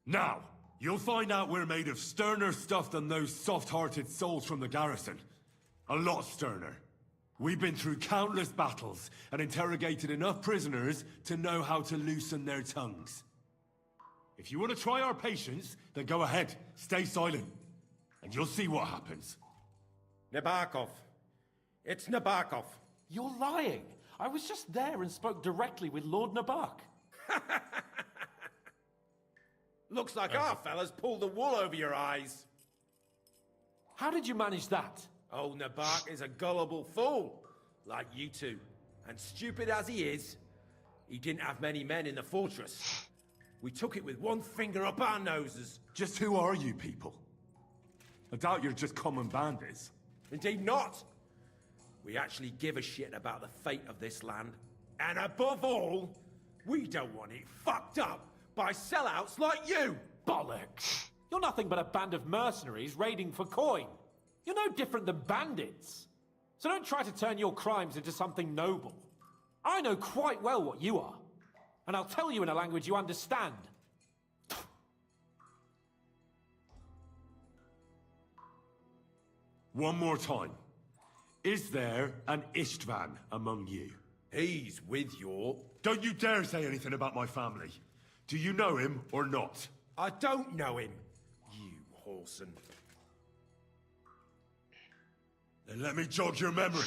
Now! You'll find out we're made of sterner stuff than those soft-hearted souls from the garrison. A lot sterner. We've been through countless battles and interrogated enough prisoners to know how to loosen their tongues. If you want to try our patience, then go ahead. Stay silent. And you'll see what happens. Nabokov. It's Nabokov. You're lying. I was just there and spoke directly with Lord Nabok. Looks like our fella's pulled the wool over your eyes. How did you manage that? Old Nabok is a gullible fool, like you two. And stupid as he is, he didn't have many men in the fortress. We took it with one finger up our noses. Just who are you people? I doubt you're just common bandits. Indeed not. We actually give a shit about the fate of this land. And above all, we don't want it fucked up by sellouts like you! Bollocks! You're nothing but a band of mercenaries raiding for coin. You're no different than bandits. So don't try to turn your crimes into something noble. I know quite well what you are. And I'll tell you in a language you understand. One more time. Is there an Istvan among you? He's with your... Don't you dare say anything about my family. Do you know him or not? I don't know him, you whoreson. Then let me jog your memory.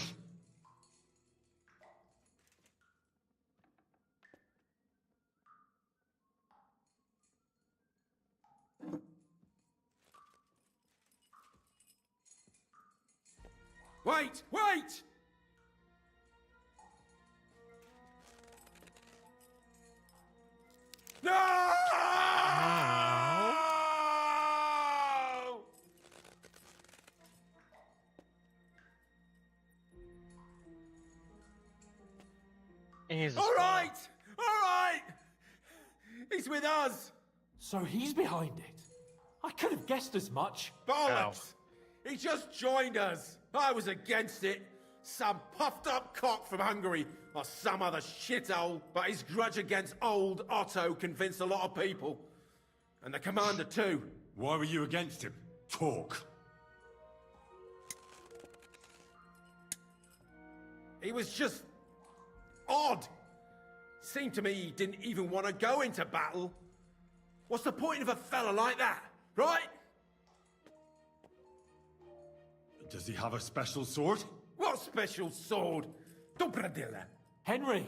Wait! Wait! No! All right! All right! He's with us! So he's behind it. I could have guessed as much. Bollocks! He just joined us. I was against it, Some puffed up cock from Hungary or some other shithole, but his grudge against old Otto convinced a lot of people. And the commander too. Why were you against him? Talk. He was just odd. Seemed to me he didn't even want to go into battle. What's the point of a fella like that, right? Does he have a special sword? What special sword? Dobradilla. Henry!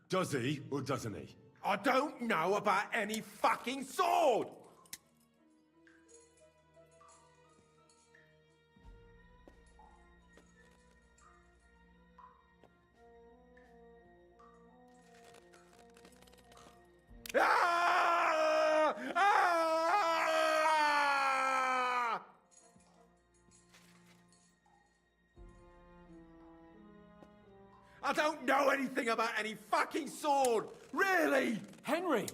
Does he, or doesn't he? I don't know about any fucking sword! Ah! Ah! I don't know anything about any fucking sword! Really! Henry!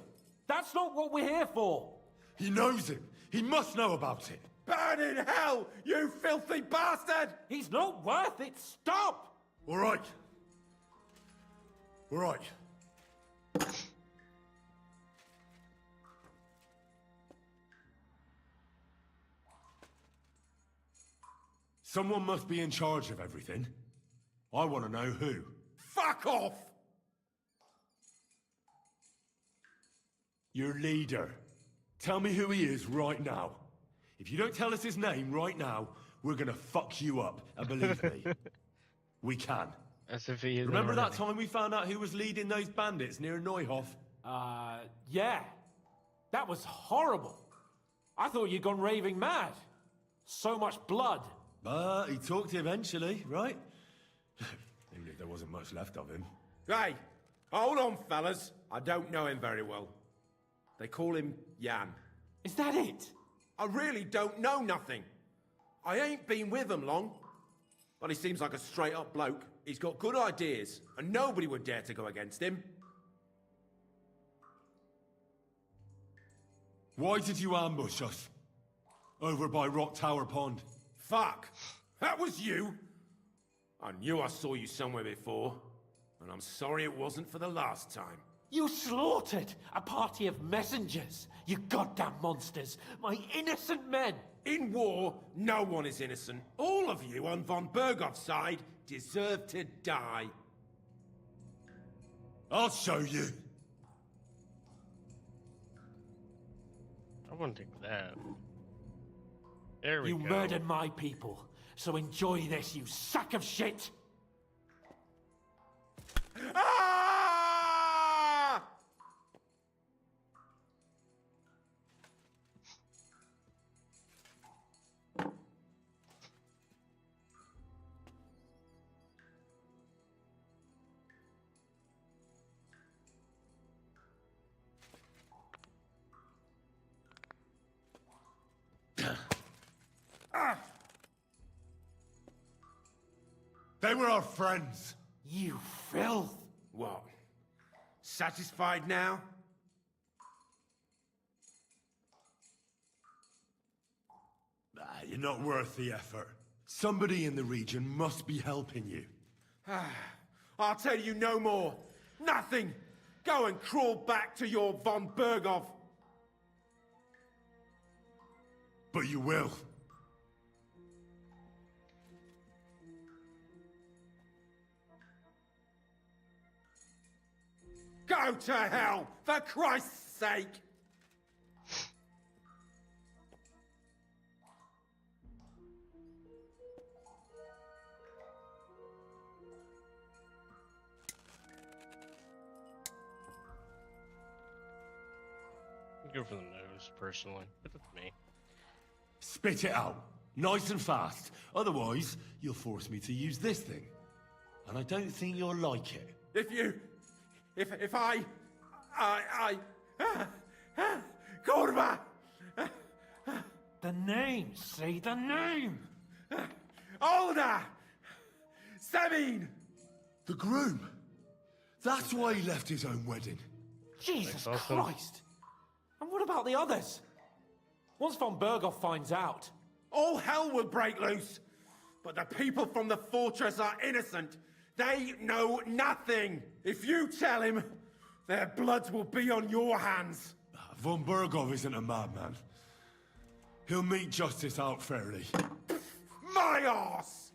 That's not what we're here for! He knows him. He must know about it. Burn in hell, you filthy bastard! He's not worth it! Stop! All right. All right. Someone must be in charge of everything. I want to know who. Fuck off! Your leader. Tell me who he is right now. If you don't tell us his name right now, we're gonna fuck you up. And believe me, we can. As if he is. Remember that time we found out who was leading those bandits near Neuhof? Yeah. That was horrible. I thought you'd gone raving mad. So much blood. But he talked eventually, right? Even if there wasn't much left of him. Hey, hold on, fellas. I don't know him very well. They call him Jan. Is that it? I really don't know nothing. I ain't been with him long. But he seems like a straight-up bloke. He's got good ideas, and nobody would dare to go against him. Why did you ambush us? Over by Rock Tower Pond. Fuck! That was you! I knew I saw you somewhere before, and I'm sorry it wasn't for the last time. You slaughtered a party of messengers, you goddamn monsters, my innocent men! In war, no one is innocent. All of you on von Bergow's side deserve to die. I'll show you. I want to take that. There we You go. murdered my people, so enjoy this, you sack of shit! Ah! They were our friends. You filth! What? Satisfied now? You're not worth the effort. Somebody in the region must be helping you. I'll tell you no more. Nothing. Go and crawl back to your von Bergow. But you will. Go to hell, for Christ's sake! Go for the nose, personally. But that's me. Spit it out. Nice and fast. Otherwise, you'll force me to use this thing. And I don't think you'll like it. If I... Kurva! The name, say the name! Olda! Sabine! The groom. That's why he left his own wedding. Jesus awesome. Christ! And what about the others? Once von Bergow finds out... All hell will break loose. But the people from the fortress are innocent. They know nothing. If you tell him, their blood will be on your hands. Von Bergow isn't a madman. He'll mete justice out fairly. My arse!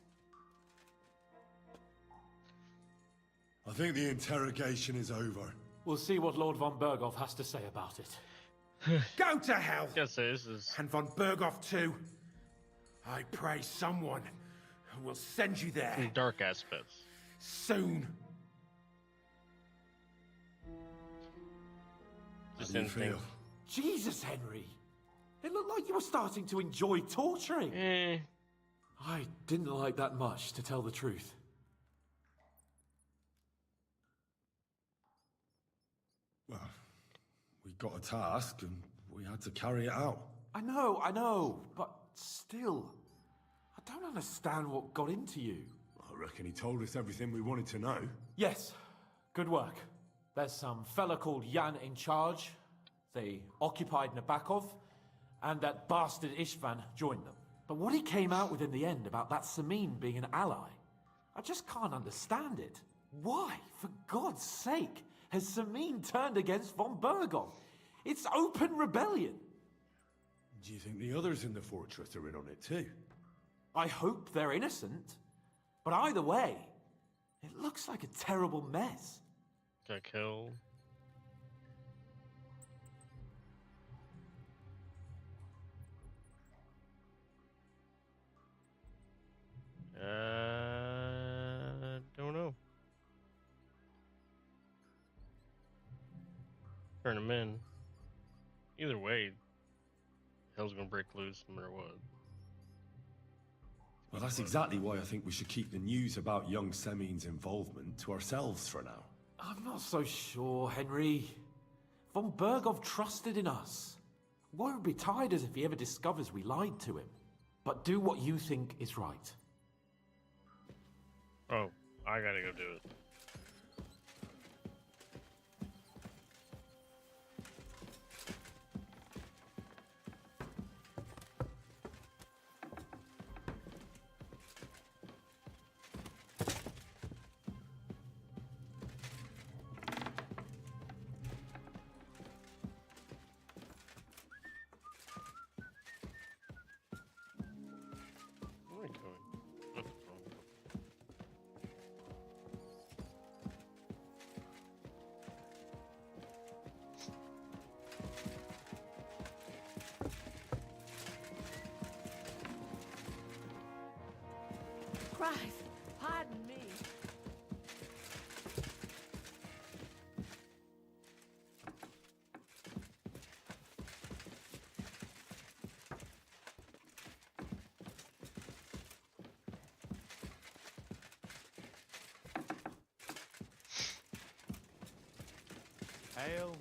I think the interrogation is over. We'll see what Lord von Bergow has to say about it. Go to hell! Yes, this is. And von Bergow too. I pray someone will send you there. Some dark aspects. Soon. Just How do you anything. feel? Jesus, Henry. It looked like you were starting to enjoy torturing. I didn't like that much, to tell the truth. Well, we got a task and we had to carry it out. I know, but still, I don't understand what got into you. I reckon he told us everything we wanted to know. Yes, good work. There's some fella called Jan in charge. They occupied Nabokov, and that bastard Istvan joined them. But what he came out with in the end about that Samin being an ally, I just can't understand it. Why, for God's sake, has Samin turned against von Bergow? It's open rebellion. Do you think the others in the fortress are in on it too? I hope they're innocent. But either way, it looks like a terrible mess. Got killed. Don't know. Turn him in. Either way, hell's gonna break loose no matter what. Well, that's exactly why I think we should keep the news about young Semin's involvement to ourselves for now. I'm not so sure, Henry. Von Bergow trusted in us. Won't be tired as if he ever discovers we lied to him. But do what you think is right. Oh, I gotta go do it. Where am I going? That's wrong. Christ, pardon me. Hail.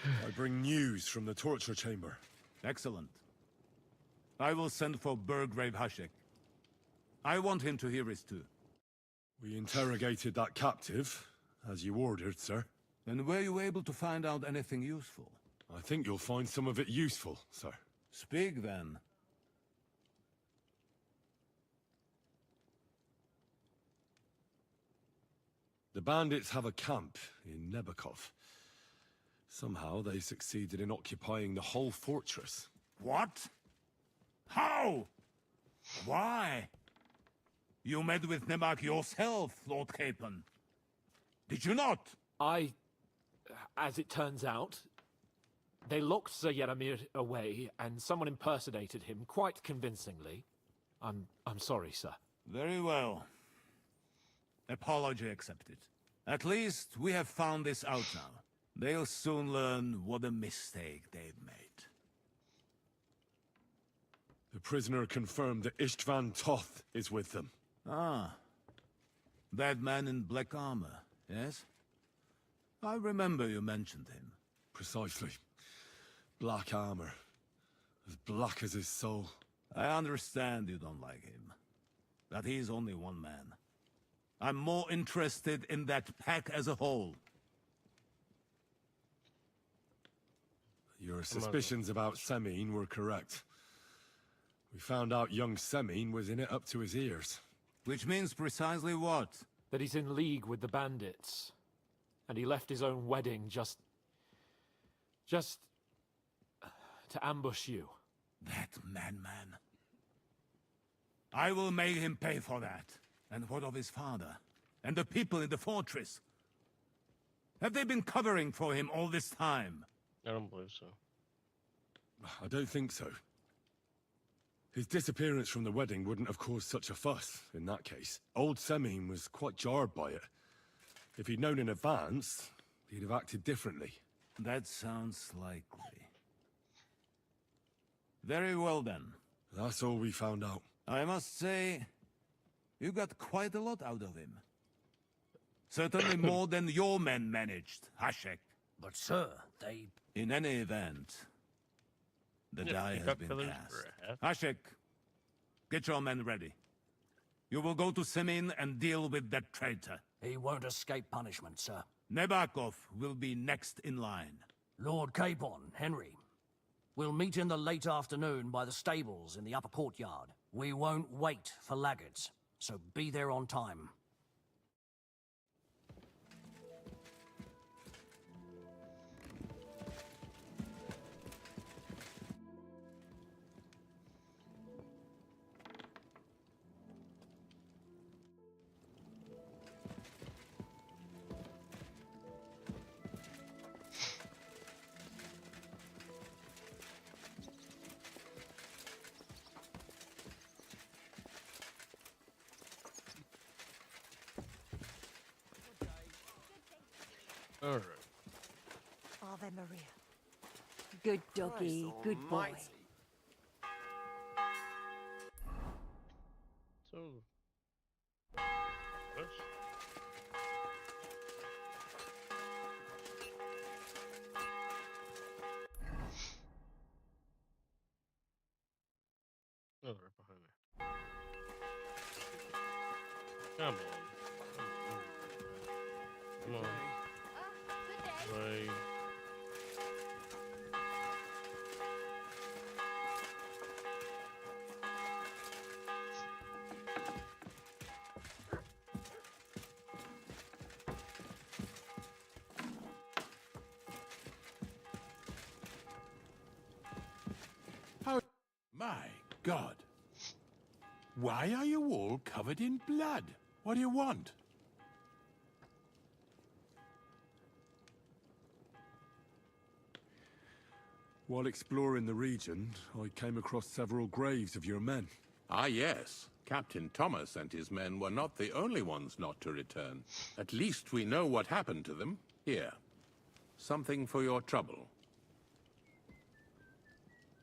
I bring news from the torture chamber. Excellent. I will send for Burgrave Hashek. I want him to hear it too. We interrogated that captive, as you ordered, sir. And were you able to find out anything useful? I think you'll find some of it useful, sir. Speak then. The bandits have a camp in Nebokov. Somehow they succeeded in occupying the whole fortress. What? How? Why? You met with Nemak yourself, Lord Capon. Did you not? As it turns out, they locked Sir Yaramir away, and someone impersonated him quite convincingly. I'm sorry, sir. Very well. Apology accepted. At least we have found this out now. They'll soon learn what a mistake they've made. The prisoner confirmed that Istvan Toth is with them. Ah. That man in black armor, yes? I remember you mentioned him. Precisely. Black armor. As black as his soul. I understand you don't like him. But he's only one man. I'm more interested in that pack as a whole. Your suspicions about Semin were correct. We found out young Semine was in it up to his ears. Which means precisely what? That he's in league with the bandits. And he left his own wedding just to ambush you. That madman. I will make him pay for that. And what of his father? And the people in the fortress? Have they been covering for him all this time? I don't believe so. I don't think so. His disappearance from the wedding wouldn't have caused such a fuss, in that case. Old Semine was quite jarred by it. If he'd known in advance, he'd have acted differently. That sounds likely. Very well then. That's all we found out. I must say, you got quite a lot out of him. Certainly more than your men managed, Hashek. But sir, they... In any event, the die has been cast. Hashek, get your men ready. You will go to Semine and deal with that traitor. He won't escape punishment, sir. Nebakov will be next in line. Lord Capon, Henry. We'll meet in the late afternoon by the stables in the upper courtyard. We won't wait for laggards, so be there on time. All right. Ave Maria. Good doggy, good boy. So, what? Oh, right behind me. Come on. Come on. Right. My God. Why are you all covered in blood? What do you want? While exploring the region, I came across several graves of your men. Ah, yes. Captain Thomas and his men were not the only ones not to return. At least we know what happened to them. Here. Something for your trouble.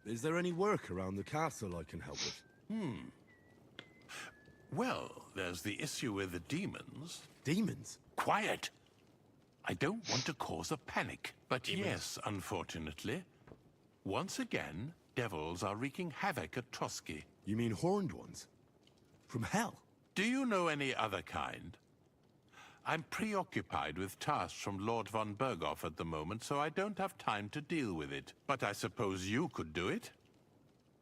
Is there any work around the castle I can help with? Well, there's the issue with the demons. Demons? Quiet! I don't want to cause a panic. But yes, unfortunately, once again, devils are wreaking havoc at Trotsky. You mean horned ones? From hell? Do you know any other kind? I'm preoccupied with tasks from Lord von Bergow at the moment, so I don't have time to deal with it. But I suppose you could do it?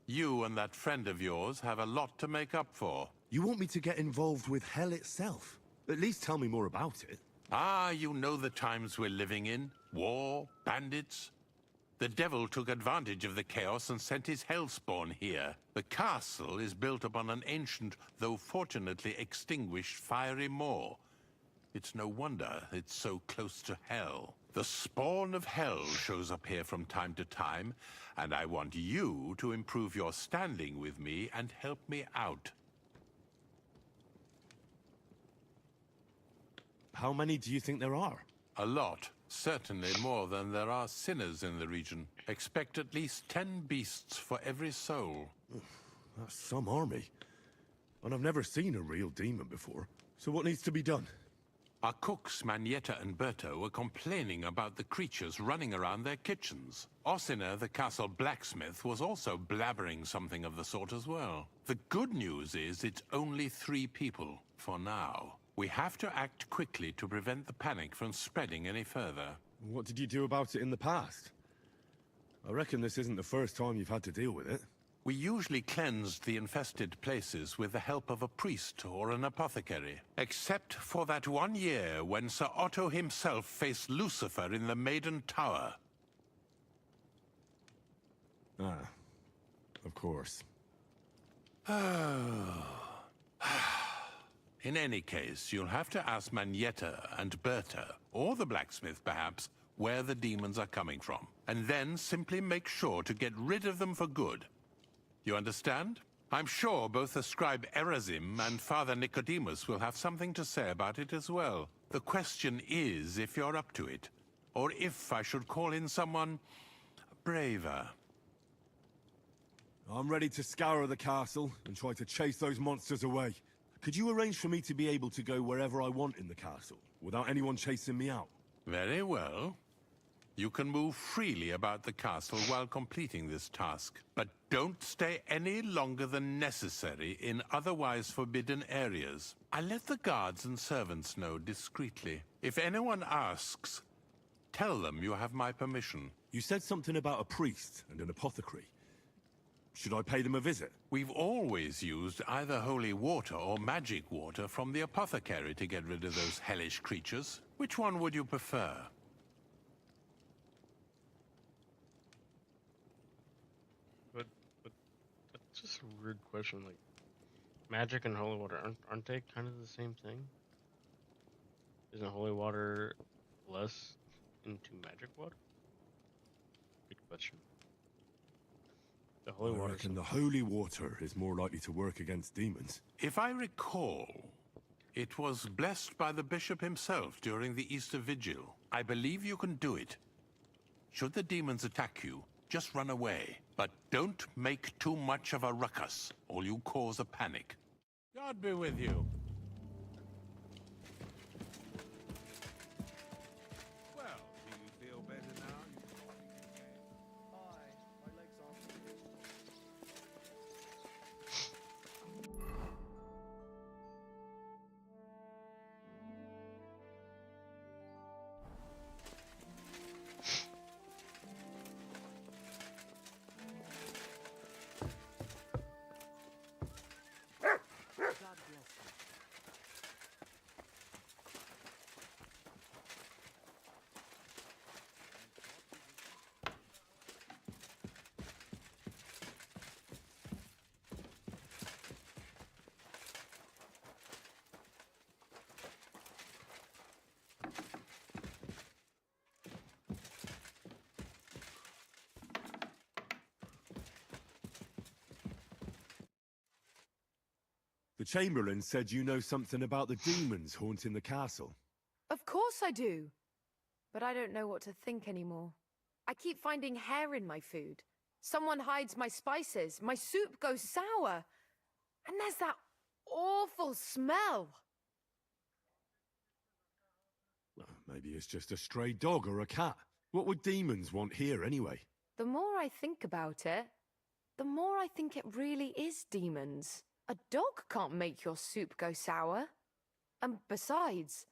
You and that friend of yours have a lot to make up for. You want me to get involved with hell itself? At least tell me more about it. Ah, you know the times we're living in. War, bandits. The devil took advantage of the chaos and sent his hellspawn here. The castle is built upon an ancient, though fortunately extinguished, fiery moor. It's no wonder it's so close to hell. The spawn of hell shows up here from time to time, and I want you to improve your standing with me and help me out. How many do you think there are? A lot. Certainly more than there are sinners in the region. Expect at least 10 beasts for every soul. That's some army. And I've never seen a real demon before. So what needs to be done? Our cooks, Manietta and Berto, were complaining about the creatures running around their kitchens. Ossina, the castle blacksmith, was also blabbering something of the sort as well. The good news is it's only 3 people, for now. We have to act quickly to prevent the panic from spreading any further. What did you do about it in the past? I reckon this isn't the first time you've had to deal with it. We usually cleansed the infested places with the help of a priest or an apothecary. Except for that one year when Sir Otto himself faced Lucifer in the Maiden Tower. Ah, of course. In any case, you'll have to ask Manietta and Berta, or the blacksmith perhaps, where the demons are coming from. And then simply make sure to get rid of them for good. You understand? I'm sure both the scribe Erazim and Father Nicodemus will have something to say about it as well. The question is if you're up to it, or if I should call in someone braver. I'm ready to scour the castle and try to chase those monsters away. Could you arrange for me to be able to go wherever I want in the castle, without anyone chasing me out? Very well. You can move freely about the castle while completing this task, but don't stay any longer than necessary in otherwise forbidden areas. I'll let the guards and servants know discreetly. If anyone asks, tell them you have my permission. You said something about a priest and an apothecary. Should I pay them a visit? We've always used either holy water or magic water from the apothecary to get rid of those hellish creatures. Which one would you prefer? But that's just a weird question. Like, magic and holy water, aren't they kind of the same thing? Isn't holy water less into magic water? Good question. The holy I water. reckon the holy water is more likely to work against demons. If I recall, it was blessed by the bishop himself during the Easter Vigil. I believe you can do it. Should the demons attack you, just run away. But don't make too much of a ruckus, or you cause a panic. God be with you. Well, do you feel better now? The Chamberlain said you know something about the demons haunting the castle. Of course I do. But I don't know what to think anymore. I keep finding hair in my food. Someone hides my spices. My soup goes sour. And there's that awful smell. Well, maybe it's just a stray dog or a cat. What would demons want here anyway? The more I think about it, the more I think it really is demons. A dog can't make your soup go sour. And besides,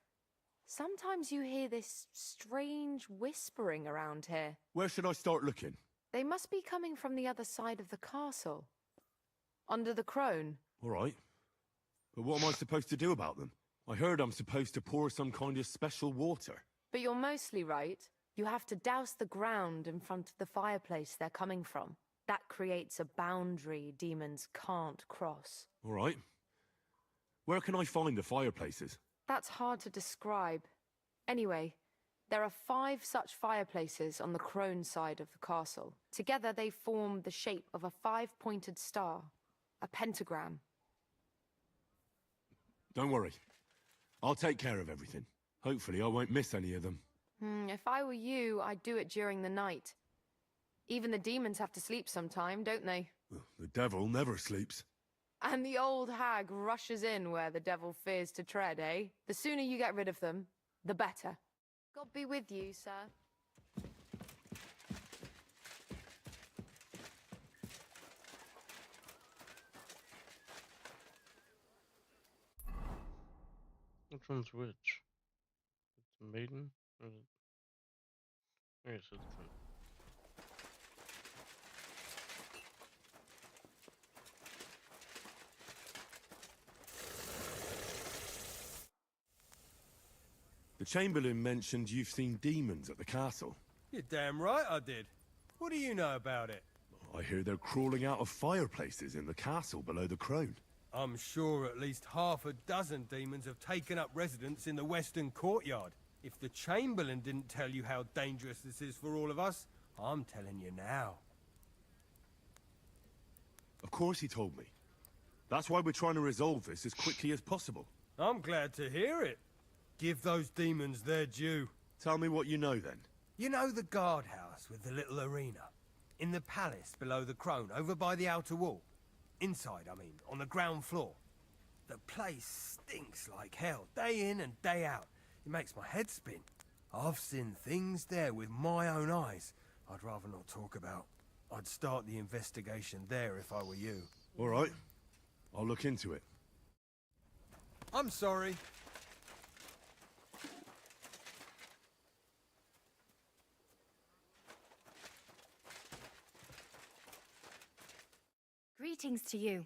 sometimes you hear this strange whispering around here. Where should I start looking? They must be coming from the other side of the castle. Under the crone. All right. But what am I supposed to do about them? I heard I'm supposed to pour some kind of special water. But you're mostly right. You have to douse the ground in front of the fireplace they're coming from. That creates a boundary demons can't cross. All right. Where can I find the fireplaces? That's hard to describe. Anyway, there are 5 such fireplaces on the crone side of the castle. Together they form the shape of a 5-pointed star, a pentagram. Don't worry. I'll take care of everything. Hopefully I won't miss any of them. If I were you, I'd do it during the night. Even the demons have to sleep sometime, don't they? The devil never sleeps. And the old hag rushes in where the devil fears to tread, eh? The sooner you get rid of them, the better. God be with you, sir. Which one's which? It's the maiden? Or is it... Okay, so it's different. The Chamberlain mentioned you've seen demons at the castle. You're damn right I did. What do you know about it? I hear they're crawling out of fireplaces in the castle below the Crone. I'm sure at least half a dozen demons have taken up residence in the western courtyard. If the Chamberlain didn't tell you how dangerous this is for all of us, I'm telling you now. Of course he told me. That's why we're trying to resolve this as quickly as possible. I'm glad to hear it. Give those demons their due. Tell me what you know then. You know the guardhouse with the little arena? In the palace below the Crone, over by the outer wall? Inside, I mean, on the ground floor. The place stinks like hell, day in and day out. It makes my head spin. I've seen things there with my own eyes I'd rather not talk about. I'd start the investigation there if I were you. All right. I'll look into it. I'm sorry. Greetings to you.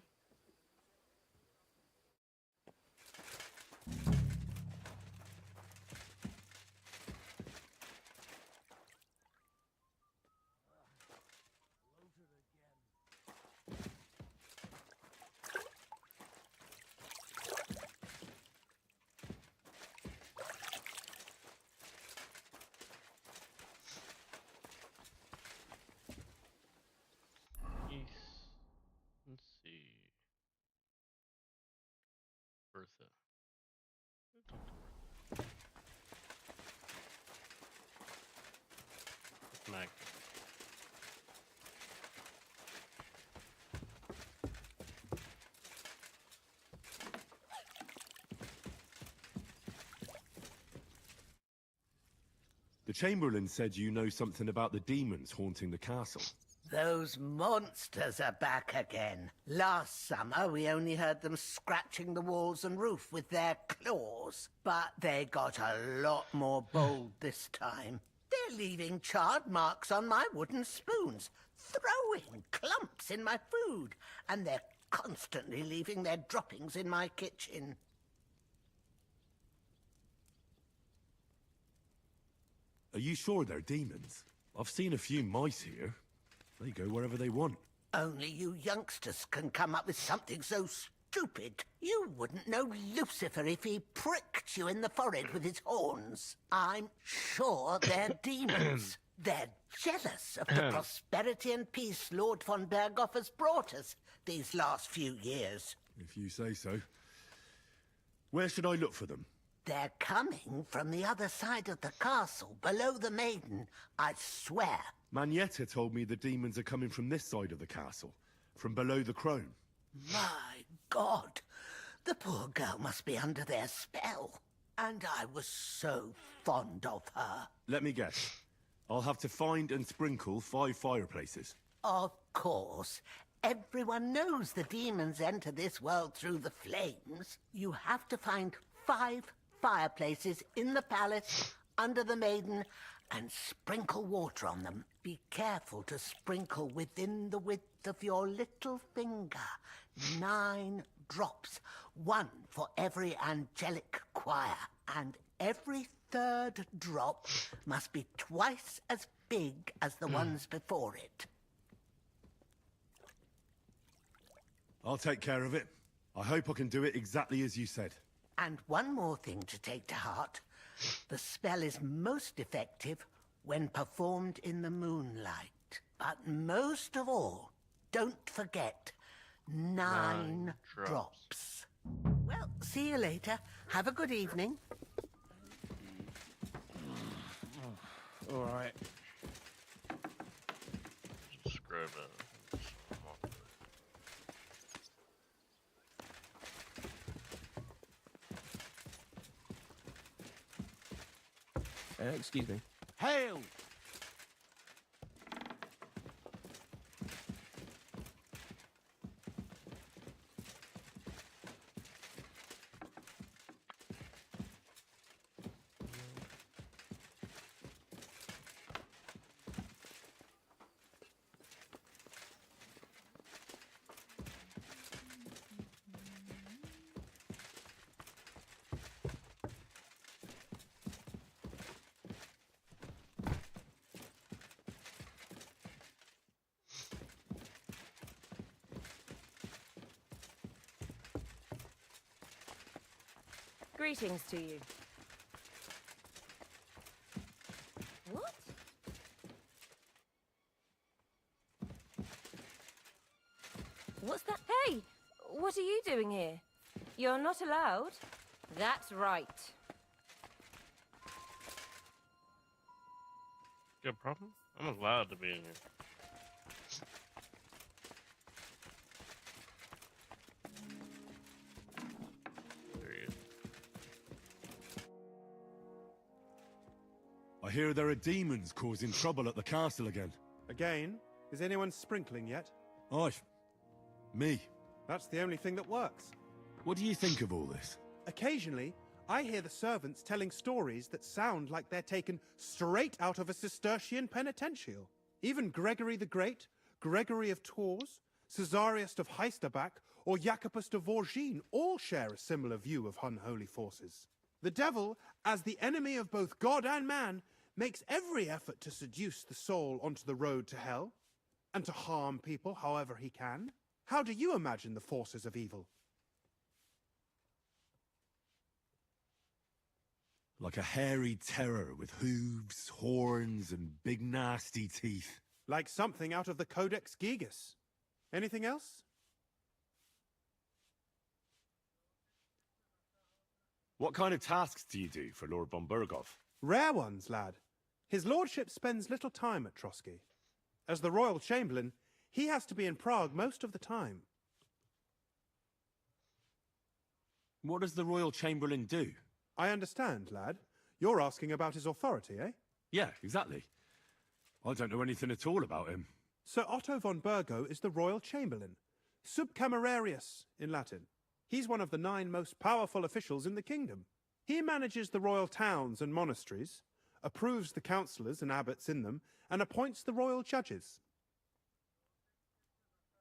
Let's see. Bertha. Talk to Bertha. Mag. The Chamberlain said you know something about the demons haunting the castle. Those monsters are back again. Last summer, we only heard them scratching the walls and roof with their claws. But they got a lot more bold this time. They're leaving charred marks on my wooden spoons, throwing clumps in my food, and they're constantly leaving their droppings in my kitchen. Are you sure they're demons? I've seen a few mice here. They go wherever they want. Only you youngsters can come up with something so stupid. You wouldn't know Lucifer if he pricked you in the forehead with his horns. I'm sure they're demons. They're jealous of the prosperity and peace Lord von Bergow has brought us these last few years. If you say so. Where should I look for them? They're coming from the other side of the castle, below the Maiden, I swear. Manietta told me the demons are coming from this side of the castle, from below the Crone. My God, the poor girl must be under their spell. And I was so fond of her. Let me guess. I'll have to find and sprinkle 5 fireplaces. Of course. Everyone knows the demons enter this world through the flames. You have to find 5 fireplaces in the palace, under the Maiden, and sprinkle water on them. Be careful to sprinkle within the width of your little finger. 9 drops, 1 for every angelic choir, and every 3rd drop must be twice as big as the ones before it. I'll take care of it. I hope I can do it exactly as you said. And one more thing to take to heart. The spell is most effective when performed in the moonlight. But most of all, don't forget, 9 drops. Well, see you later. Have a good evening. All right. Describe it. Excuse me. Hail! Greetings to you. What? What's that? Hey! What are you doing here? You're not allowed. That's right. Good problem? I'm allowed to be in here. There he is. I hear there are demons causing trouble at the castle again. Again? Is anyone sprinkling yet? Me. That's the only thing that works. What do you think of all this? Occasionally, I hear the servants telling stories that sound like they're taken straight out of a Cistercian penitential. Even Gregory the Great, Gregory of Tours, Caesarius of Heisterbach, or Jacobus de Vorgine all share a similar view of unholy forces. The devil, as the enemy of both God and man, makes every effort to seduce the soul onto the road to hell, and to harm people however he can. How do you imagine the forces of evil? Like a hairy terror with hooves, horns, and big nasty teeth. Like something out of the Codex Gigas. Anything else? What kind of tasks do you do for Lord von Bergow? Rare ones, lad. His lordship spends little time at Trotsky. As the royal chamberlain, he has to be in Prague most of the time. What does the royal chamberlain do? I understand, lad. You're asking about his authority, eh? Yeah, exactly. I don't know anything at all about him. Sir Otto von Bergow is the royal chamberlain, subcamerarius in Latin. He's one of the 9 most powerful officials in the kingdom. He manages the royal towns and monasteries, approves the councillors and abbots in them, and appoints the royal judges.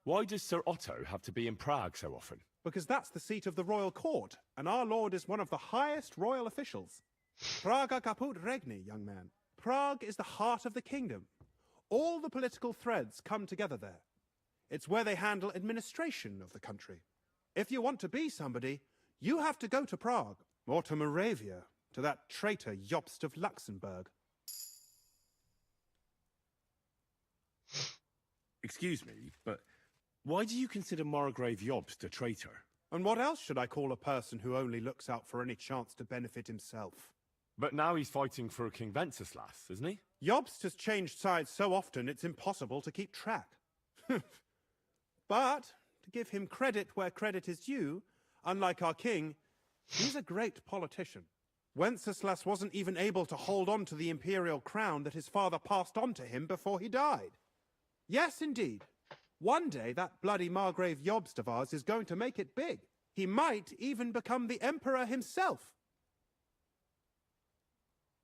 Why does Sir Otto have to be in Prague so often? Because that's the seat of the royal court, and our lord is one of the highest royal officials. Praga caput regni, young man. Prague is the heart of the kingdom. All the political threads come together there. It's where they handle administration of the country. If you want to be somebody, you have to go to Prague, or to Moravia, to that traitor Jobst of Luxembourg. Excuse me, but why do you consider Margrave Jobst a traitor? And what else should I call a person who only looks out for any chance to benefit himself? But now he's fighting for King Wenceslas, isn't he? Jobst has changed sides so often it's impossible to keep track. But, to give him credit where credit is due, unlike our king, he's a great politician. Wenceslas wasn't even able to hold on to the imperial crown that his father passed on to him before he died. Yes, indeed. One day that bloody Margrave Jobst of ours is going to make it big. He might even become the emperor himself.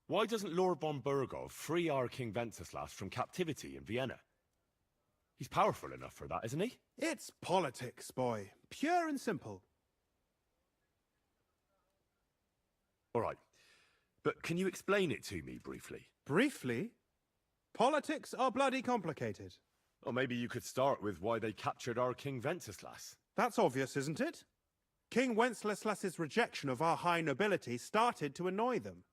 Why doesn't Lord von Bergow free our King Wenceslas from captivity in Vienna? He's powerful enough for that, isn't he? It's politics, boy. Pure and simple. All right. But can you explain it to me briefly? Briefly? Politics are bloody complicated. Or maybe you could start with why they captured our King Wenceslas. That's obvious, isn't it? King Wenceslas's rejection of our high nobility started to annoy them.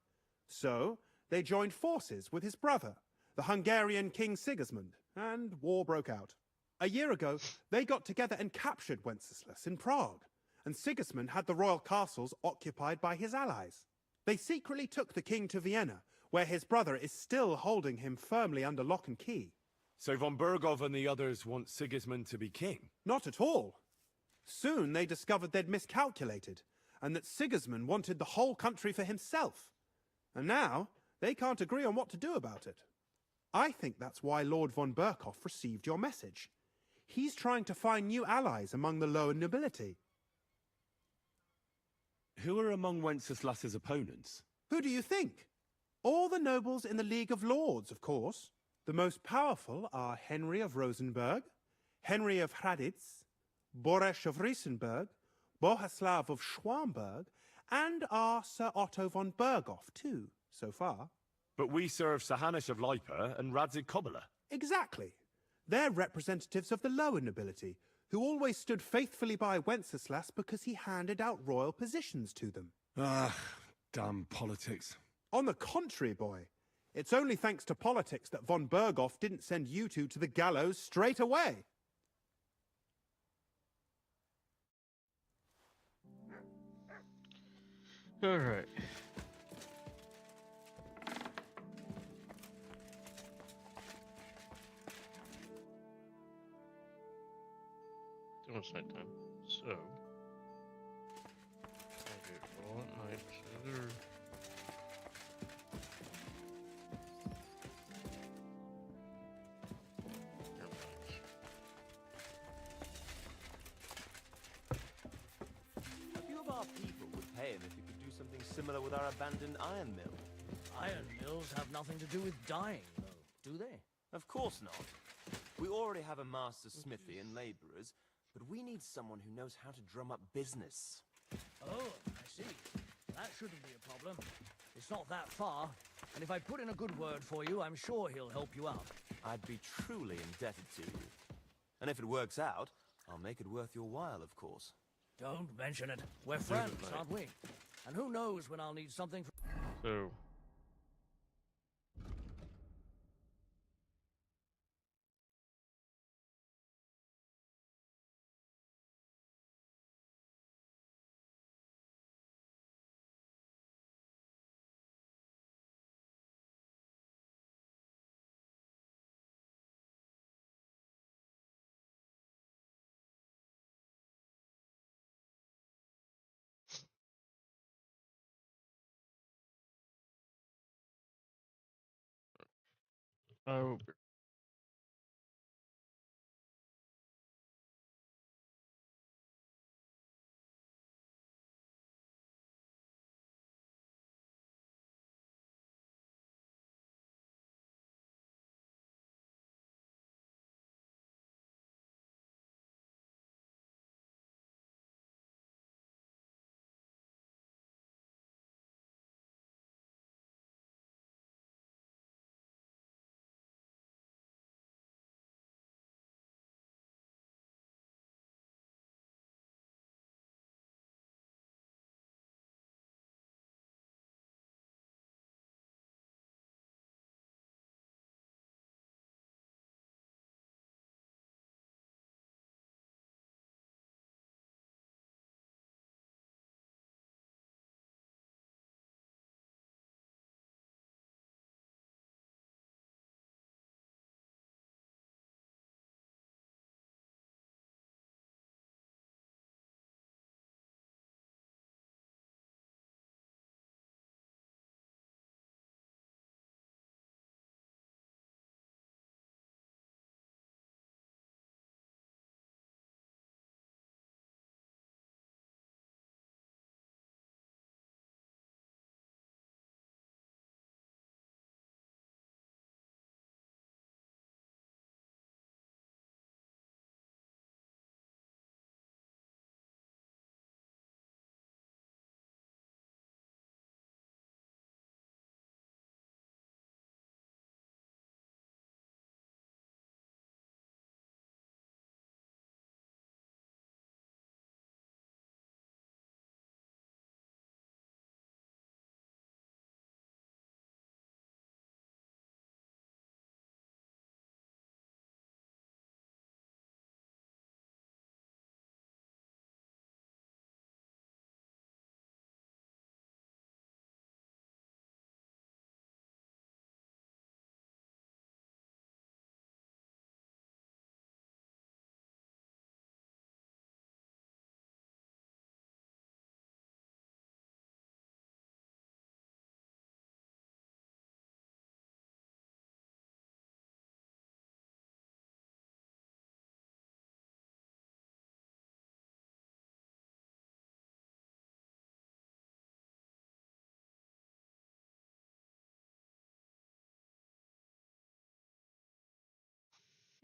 So, they joined forces with his brother, the Hungarian King Sigismund, and war broke out. A year ago, they got together and captured Wenceslas in Prague, and Sigismund had the royal castles occupied by his allies. They secretly took the king to Vienna, where his brother is still holding him firmly under lock and key. So von Bergow and the others want Sigismund to be king? Not at all. Soon they discovered they'd miscalculated, and that Sigismund wanted the whole country for himself. And now, they can't agree on what to do about it. I think that's why Lord von Berkow received your message. He's trying to find new allies among the lower nobility. Who are among Wenceslas's opponents? Who do you think? All the nobles in the League of Lords, of course. The most powerful are Henry of Rosenberg, Henry of Hraditz, Boresh of Riesenberg, Bohuslav of Schwamberg, and our Sir Otto von Bergow, too, so far. But we serve Sir Hanush of Lipa and Radzig Kobyla. Exactly. They're representatives of the lower nobility, who always stood faithfully by Wenceslas because he handed out royal positions to them. Ah, damn politics. On the contrary, boy. It's only thanks to politics that von Bergow didn't send you two to the gallows straight away. All right. It's nighttime, so I'll do it all at night. So there. A few of our people would pay him if he could do something similar with our abandoned iron mill. Iron mills have nothing to do with dyeing, though, do they? Of course not. We already have a master smithy and laborers, but we need someone who knows how to drum up business. Oh, I see. That shouldn't be a problem. It's not that far, and if I put in a good word for you, I'm sure he'll help you out. I'd be truly indebted to you. And if it works out, I'll make it worth your while, of course. Don't mention it. We're friends, aren't we? And who knows when I'll need something from... So oh,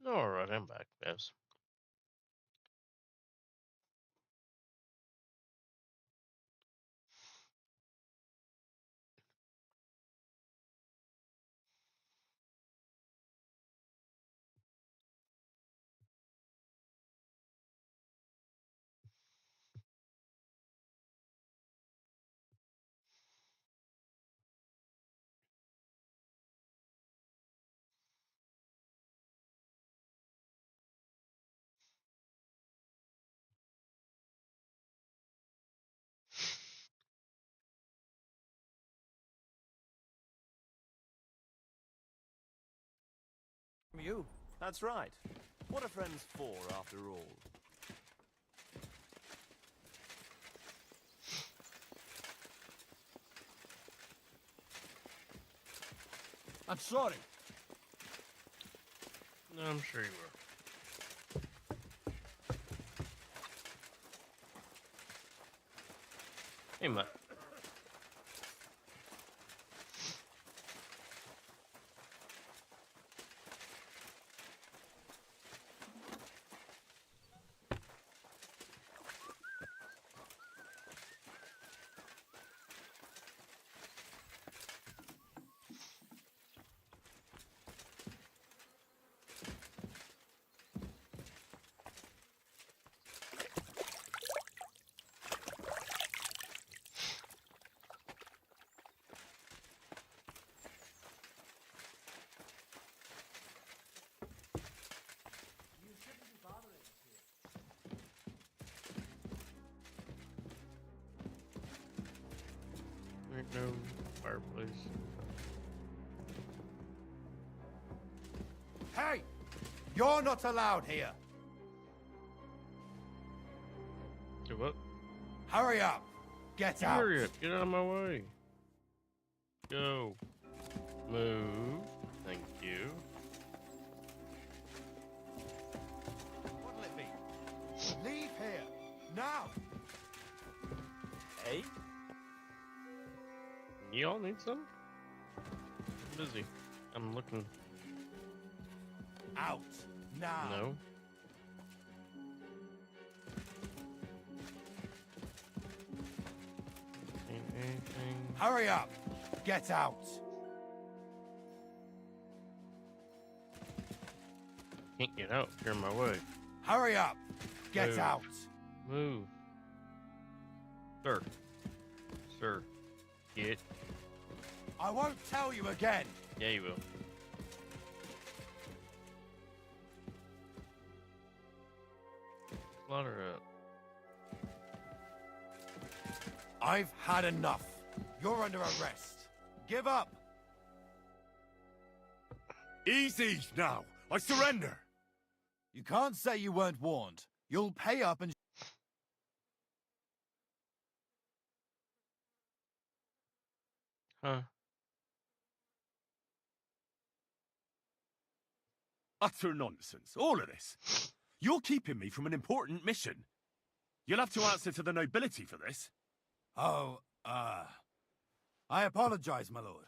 all right, I'm back, guys. You. That's right. What are friends for, after all? I'm sorry. No, I'm sure you were. Hey, Matt. Ain't no fireplace. Hey! You're not allowed here. Do what? Hurry up. Get out. Hurry up. Get out of my way. Go. Move. Thank you. What'll it be? Leave here. Now. Hey? Y'all need some? I'm busy. I'm looking. Out. Now. No. Ain't anything. Hurry up. Get out. Can't get out. You're in my way. Hurry up. Get Move. out. Move. Sir. Sir. Get. I won't tell you again. Yeah, you will. Slaughter up. I've had enough. You're under arrest. Give up. Easy now. I surrender. You can't say you weren't warned. You'll pay up and... Huh. Utter nonsense, all of this. You're keeping me from an important mission. You'll have to answer to the nobility for this. Oh, I apologize, my lord.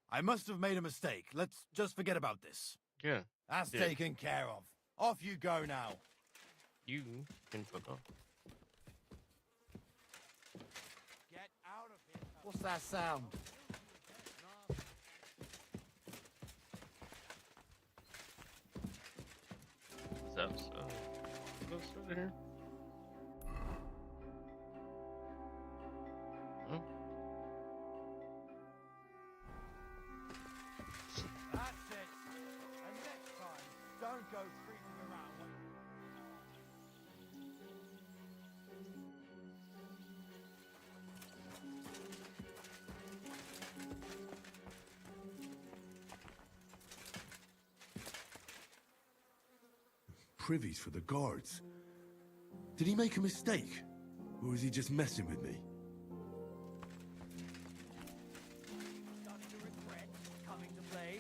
I must have made a mistake. Let's just forget about this. Yeah. That's Yeah. taken care of. Off you go now. You can fuck off. Get out of here. What's that sound? Is that so? What's over here? Huh? That's it. And next time, don't go creeping around. Privies for the guards. Did he make a mistake? Or is he just messing with me? Starting to regret coming to play.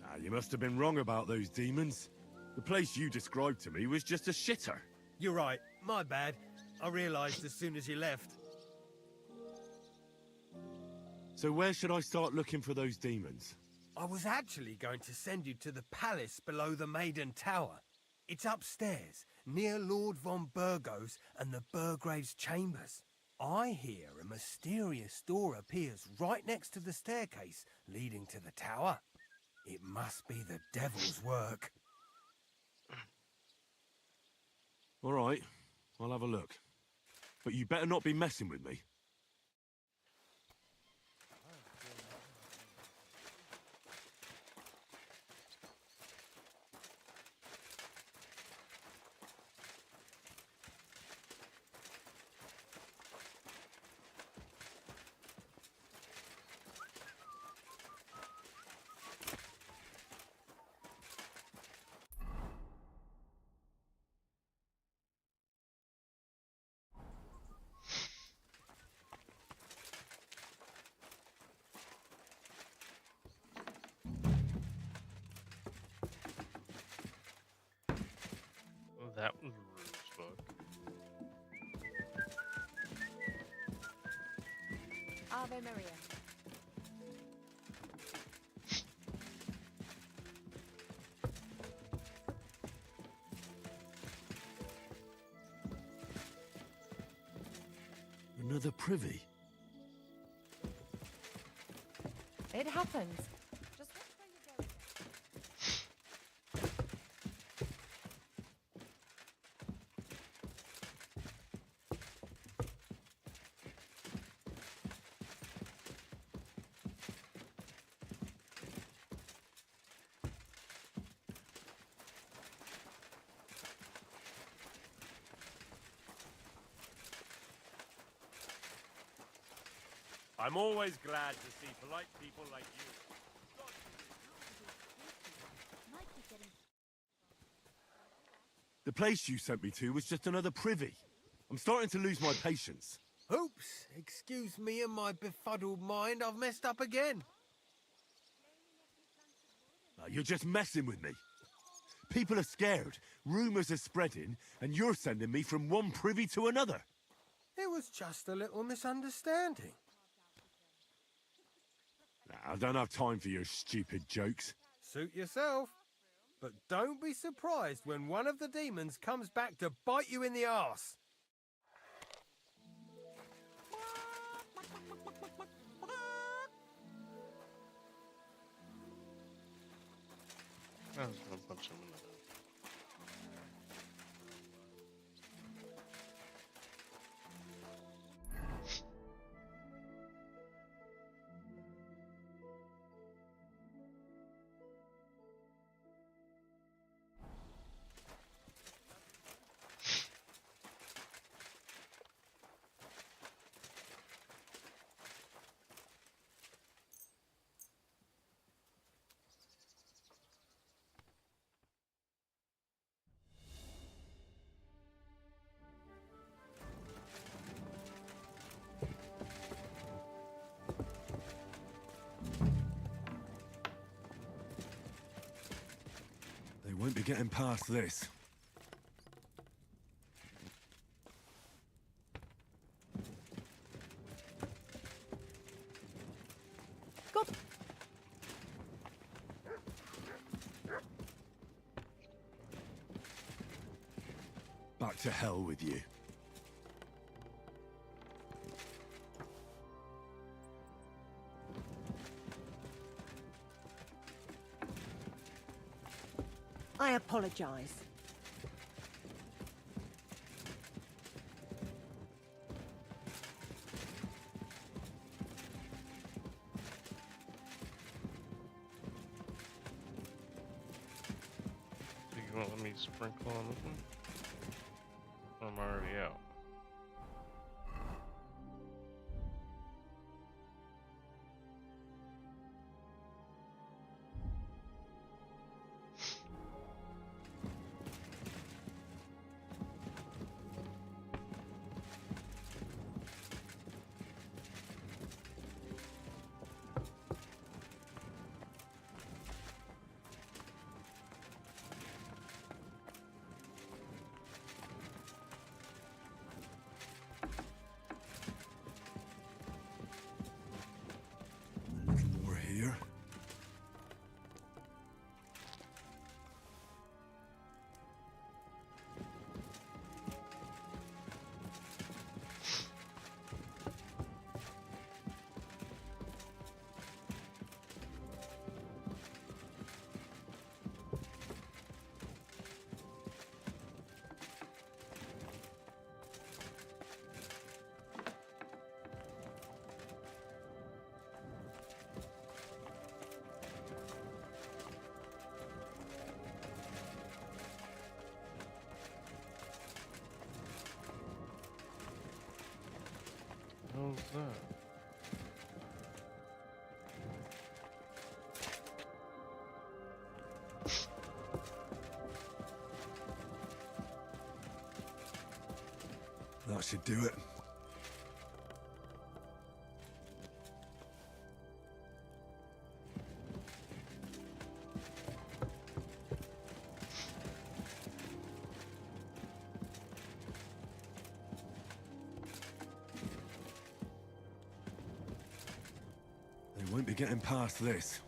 Ah, you must have been wrong about those demons. The place you described to me was just a shitter. You're right. My bad. I realized as soon as you left. So where should I start looking for those demons? I was actually going to send you to the palace below the Maiden Tower. It's upstairs, near Lord von Bergow's and the Burgrave's chambers. I hear a mysterious door appears right next to the staircase leading to the tower. It must be the devil's work. All right, I'll have a look. But you better not be messing with me. That was rude as fuck. Ave Maria. Another privy? It happens. I'm always glad to see polite people like you. The place you sent me to was just another privy. I'm starting to lose my patience. Oops, excuse me and my befuddled mind, I've messed up again. You're just messing with me. People are scared, rumours are spreading, and you're sending me from one privy to another. It was just a little misunderstanding. I don't have time for your stupid jokes. Suit yourself. But don't be surprised when one of the demons comes back to bite you in the arse. I was gonna punch him in the head. They won't be getting past this. God. Back to hell with you. I apologize. So you won't let me sprinkle on this one? I'm already out. A little more here. How's that? That should do it. won't be getting past this.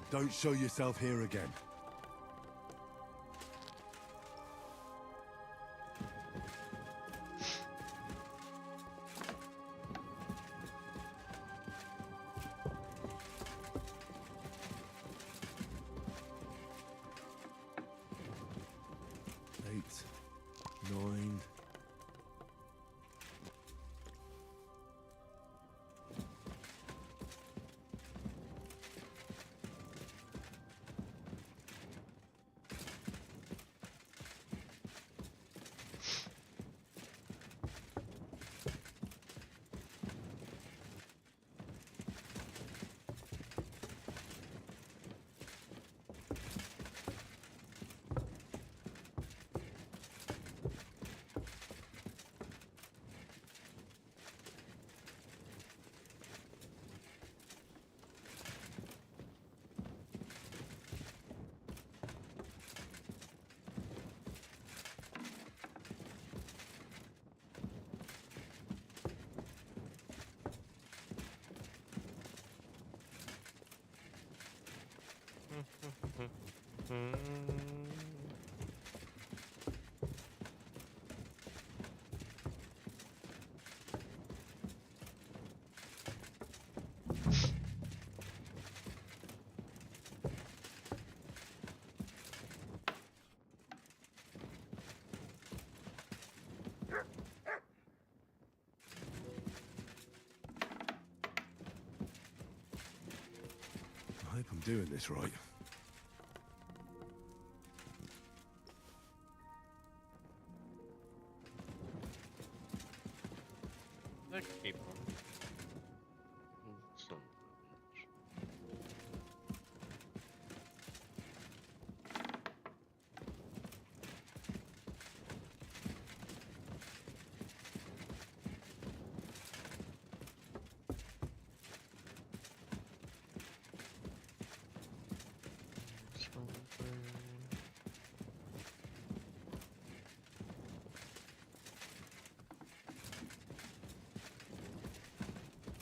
Don't show yourself here again. Eight, 9. I hope I'm doing this right. Let's keep on. Some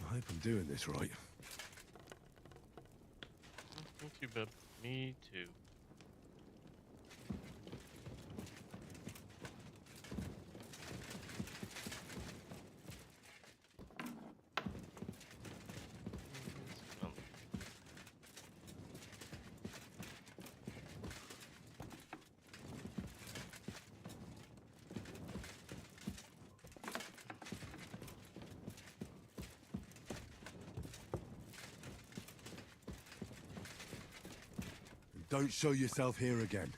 I hope I'm doing this right. Me too, bub. Me too. Don't show yourself here again.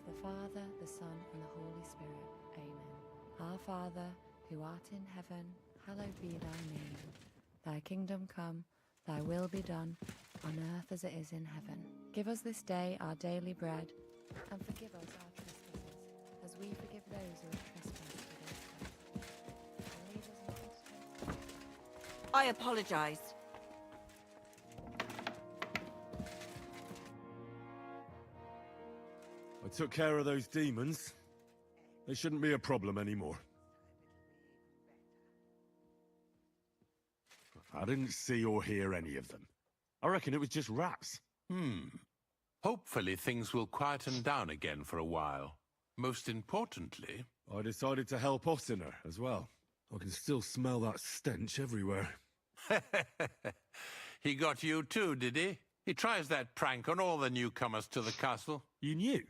the Father, the Son, and the Holy Spirit. Amen. Our Father, who art in heaven, hallowed be thy name. Thy kingdom come, thy will be done, on earth as it is in heaven. Give us this day our daily bread, and forgive us our trespasses, as we forgive those who have trespassed against us. And lead us not into temptation. I apologize. I took care of those demons. They shouldn't be a problem anymore. I didn't see or hear any of them. I reckon it was just rats. Hopefully things will quieten down again for a while. Most importantly... I decided to help Ossiner as well. I can still smell that stench everywhere. He got you too, did he? He tries that prank on all the newcomers to the castle. You knew?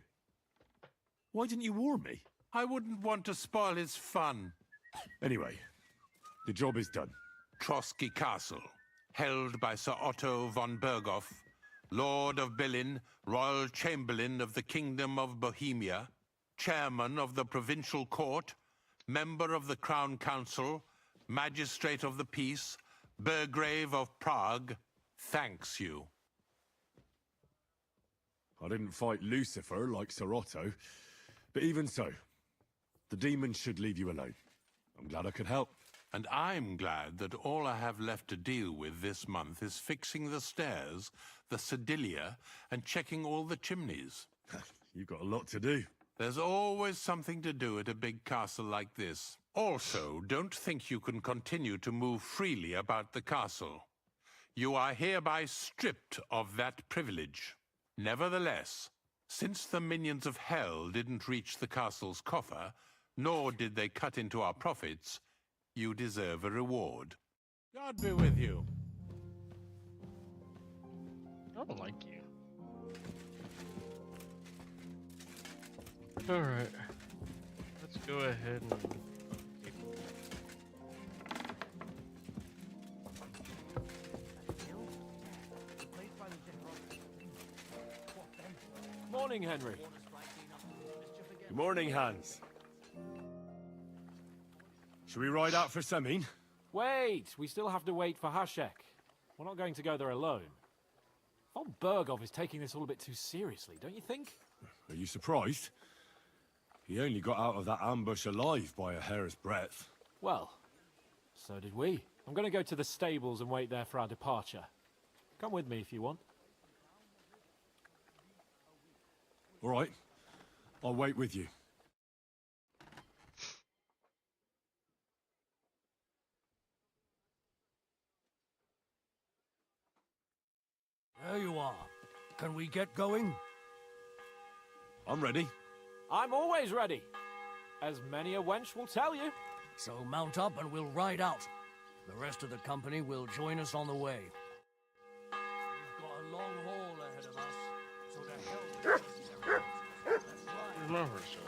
Why didn't you warn me? I wouldn't want to spoil his fun. Anyway, the job is done. Trotsky Castle, held by Sir Otto von Bergow, Lord of Berlin, Royal Chamberlain of the Kingdom of Bohemia, Chairman of the Provincial Court, Member of the Crown Council, Magistrate of the Peace, Burgrave of Prague, thanks you. I didn't fight Lucifer like Sir Otto, but even so, the demons should leave you alone. I'm glad I could help. And I'm glad that all I have left to deal with this month is fixing the stairs, the sedilia, and checking all the chimneys. You've got a lot to do. There's always something to do at a big castle like this. Also, don't think you can continue to move freely about the castle. You are hereby stripped of that privilege. Nevertheless, since the minions of hell didn't reach the castle's coffer, nor did they cut into our profits, you deserve a reward. God be with you. I don't like you. Alright. Let's go ahead and... Morning, Henry. Good morning, Hans. Should we ride out for Semin? Wait, we still have to wait for Hashek. We're not going to go there alone. Von Bergow is taking this all a bit too seriously, don't you think? Are you surprised? He only got out of that ambush alive by a hair's breadth. Well, so did we. I'm going to go to the stables and wait there for our departure. Come with me if you want. All right. I'll wait with you. There you are. Can we get going? I'm ready. I'm always ready. As many a wench will tell you. So mount up and we'll ride out. The rest of the company will join us on the way. We've got a long haul ahead of us, so the hell... Remember, so.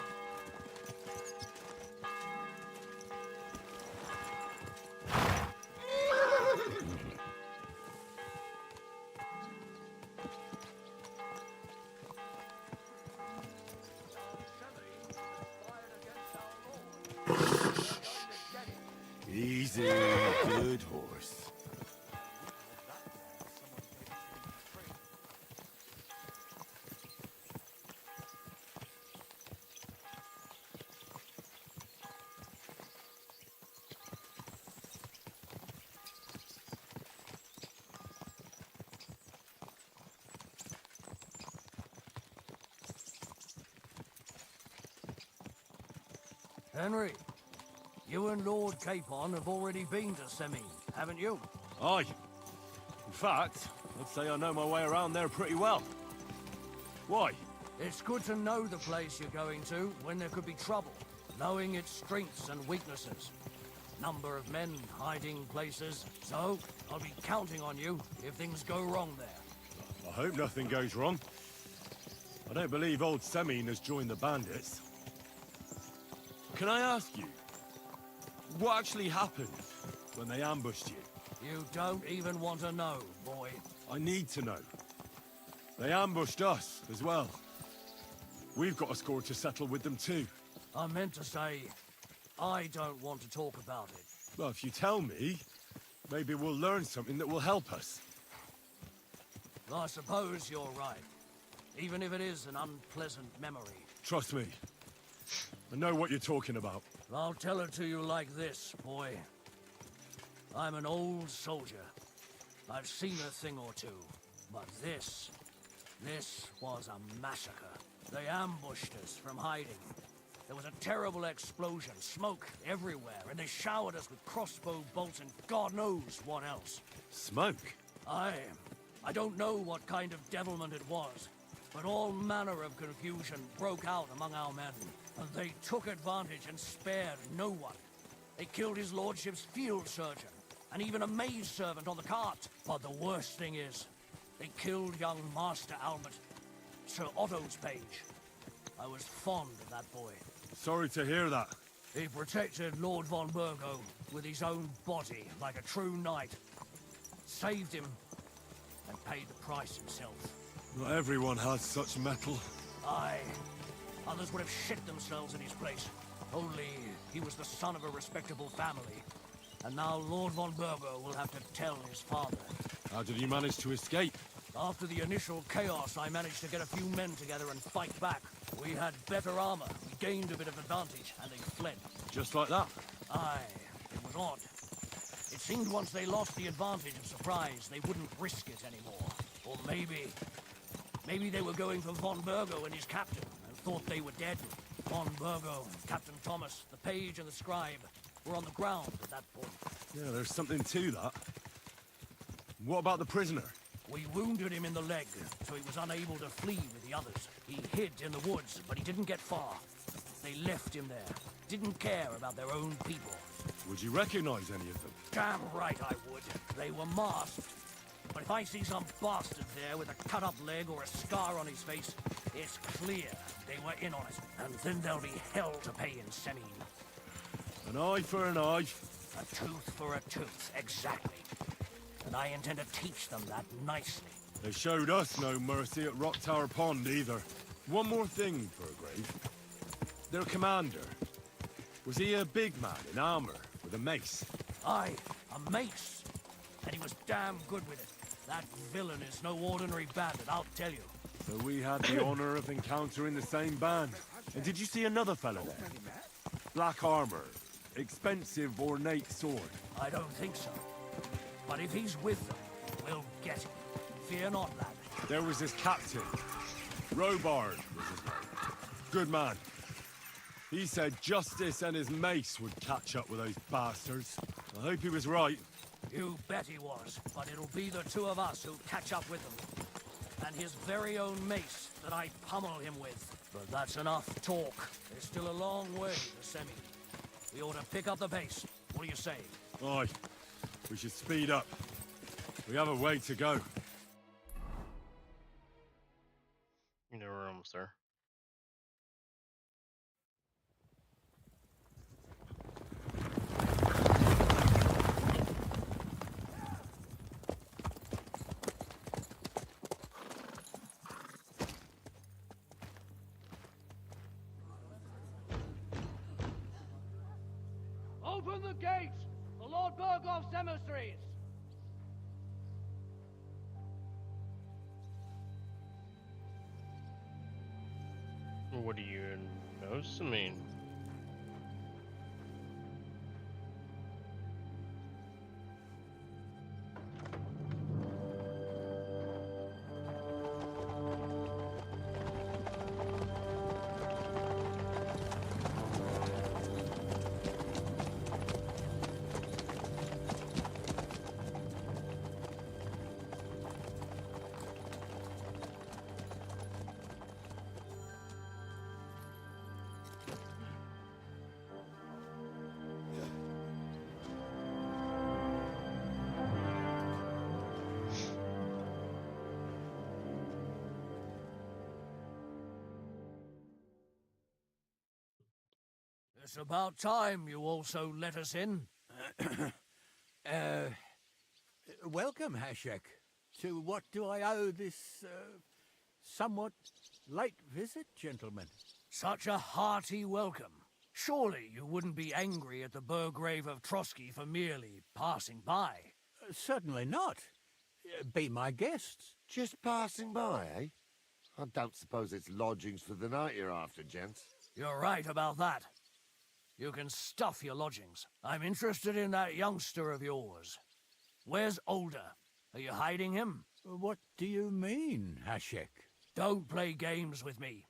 Easy, good horse. Henry, you and Lord Capon have already been to Semin, haven't you? Aye. In fact, I'd say I know my way around there pretty well. Why? It's good to know the place you're going to when there could be trouble, knowing its strengths and weaknesses. Number of men, hiding places. So, I'll be counting on you if things go wrong there. I hope nothing goes wrong. I don't believe old Semin has joined the bandits. Can I ask you, what actually happened when they ambushed you? You don't even want to know, boy. I need to know. They ambushed us as well. We've got a score to settle with them too. I meant to say, I don't want to talk about it. Well, if you tell me, maybe we'll learn something that will help us. I suppose you're right. Even if it is an unpleasant memory. Trust me. I know what you're talking about. I'll tell it to you like this, boy. I'm an old soldier. I've seen a thing or two. But this was a massacre. They ambushed us from hiding. There was a terrible explosion, smoke everywhere, and they showered us with crossbow bolts and God knows what else. Smoke? I don't know what kind of devilment it was, but all manner of confusion broke out among our men, and they took advantage and spared no one. They killed his lordship's field surgeon, and even a maid servant on the cart. But the worst thing is, they killed young Master Albert, Sir Otto's page. I was fond of that boy. Sorry to hear that. He protected Lord von Bergow with his own body like a true knight. Saved him and paid the price himself. Not everyone has such mettle. Aye. Others would have shit themselves in his place. Only he was the son of a respectable family. And now Lord von Bergow will have to tell his father. How did he manage to escape? After the initial chaos, I managed to get a few men together and fight back. We had better armor, we gained a bit of advantage, and they fled. Just like that? Aye, it was odd. It seemed once they lost the advantage of surprise, they wouldn't risk it anymore. Or maybe they were going for von Bergow and his captain, and thought they were dead. Von Bergow, Captain Thomas, the page and the scribe were on the ground at that point. Yeah, there's something to that. What about the prisoner? We wounded him in the leg, so he was unable to flee with the others. He hid in the woods, but he didn't get far. They left him there. Didn't care about their own people. Would you recognize any of them? Damn right I would. They were masked. But if I see some bastard there with a cut-up leg or a scar on his face, it's clear they were in on it. And then there'll be hell to pay in Semine. An eye for an eye. A tooth for a tooth, exactly. And I intend to teach them that nicely. They showed us no mercy at Rock Tower Pond either. One more thing, Bergow. Their commander. Was he a big man in armor with a mace? Aye, a mace. And he was damn good with it. That villain is no ordinary bandit, I'll tell you. So we had the honor of encountering the same band. And did you see another fellow there? Black armor, expensive ornate sword. I don't think so. But if he's with them, we'll get him. Fear not, lad. There was his captain. Robard was his name. Good man. He said justice and his mace would catch up with those bastards. I hope he was right. You bet he was. But it'll be the two of us who'll catch up with them. And his very own mace that I pummel him with. But that's enough talk. There's still a long way to Semine. We ought to pick up the pace. What do you say? Aye. We should speed up. We have a way to go. You know, we're almost there. Open the gates! The Lord Bergow's emissaries! What do you know, Semine? It's about time you also let us in. Welcome, Hashek. To what do I owe this, somewhat Late visit, gentlemen. Such a hearty welcome. Surely you wouldn't be angry at the Burgrave of Trotsky for merely passing by? Certainly not. Be my guests. Just passing by, eh? I don't suppose it's lodgings for the night you're after, gents. You're right about that. You can stuff your lodgings. I'm interested in that youngster of yours. Where's Older? Are you hiding him? What do you mean, Hashek? Don't play games with me.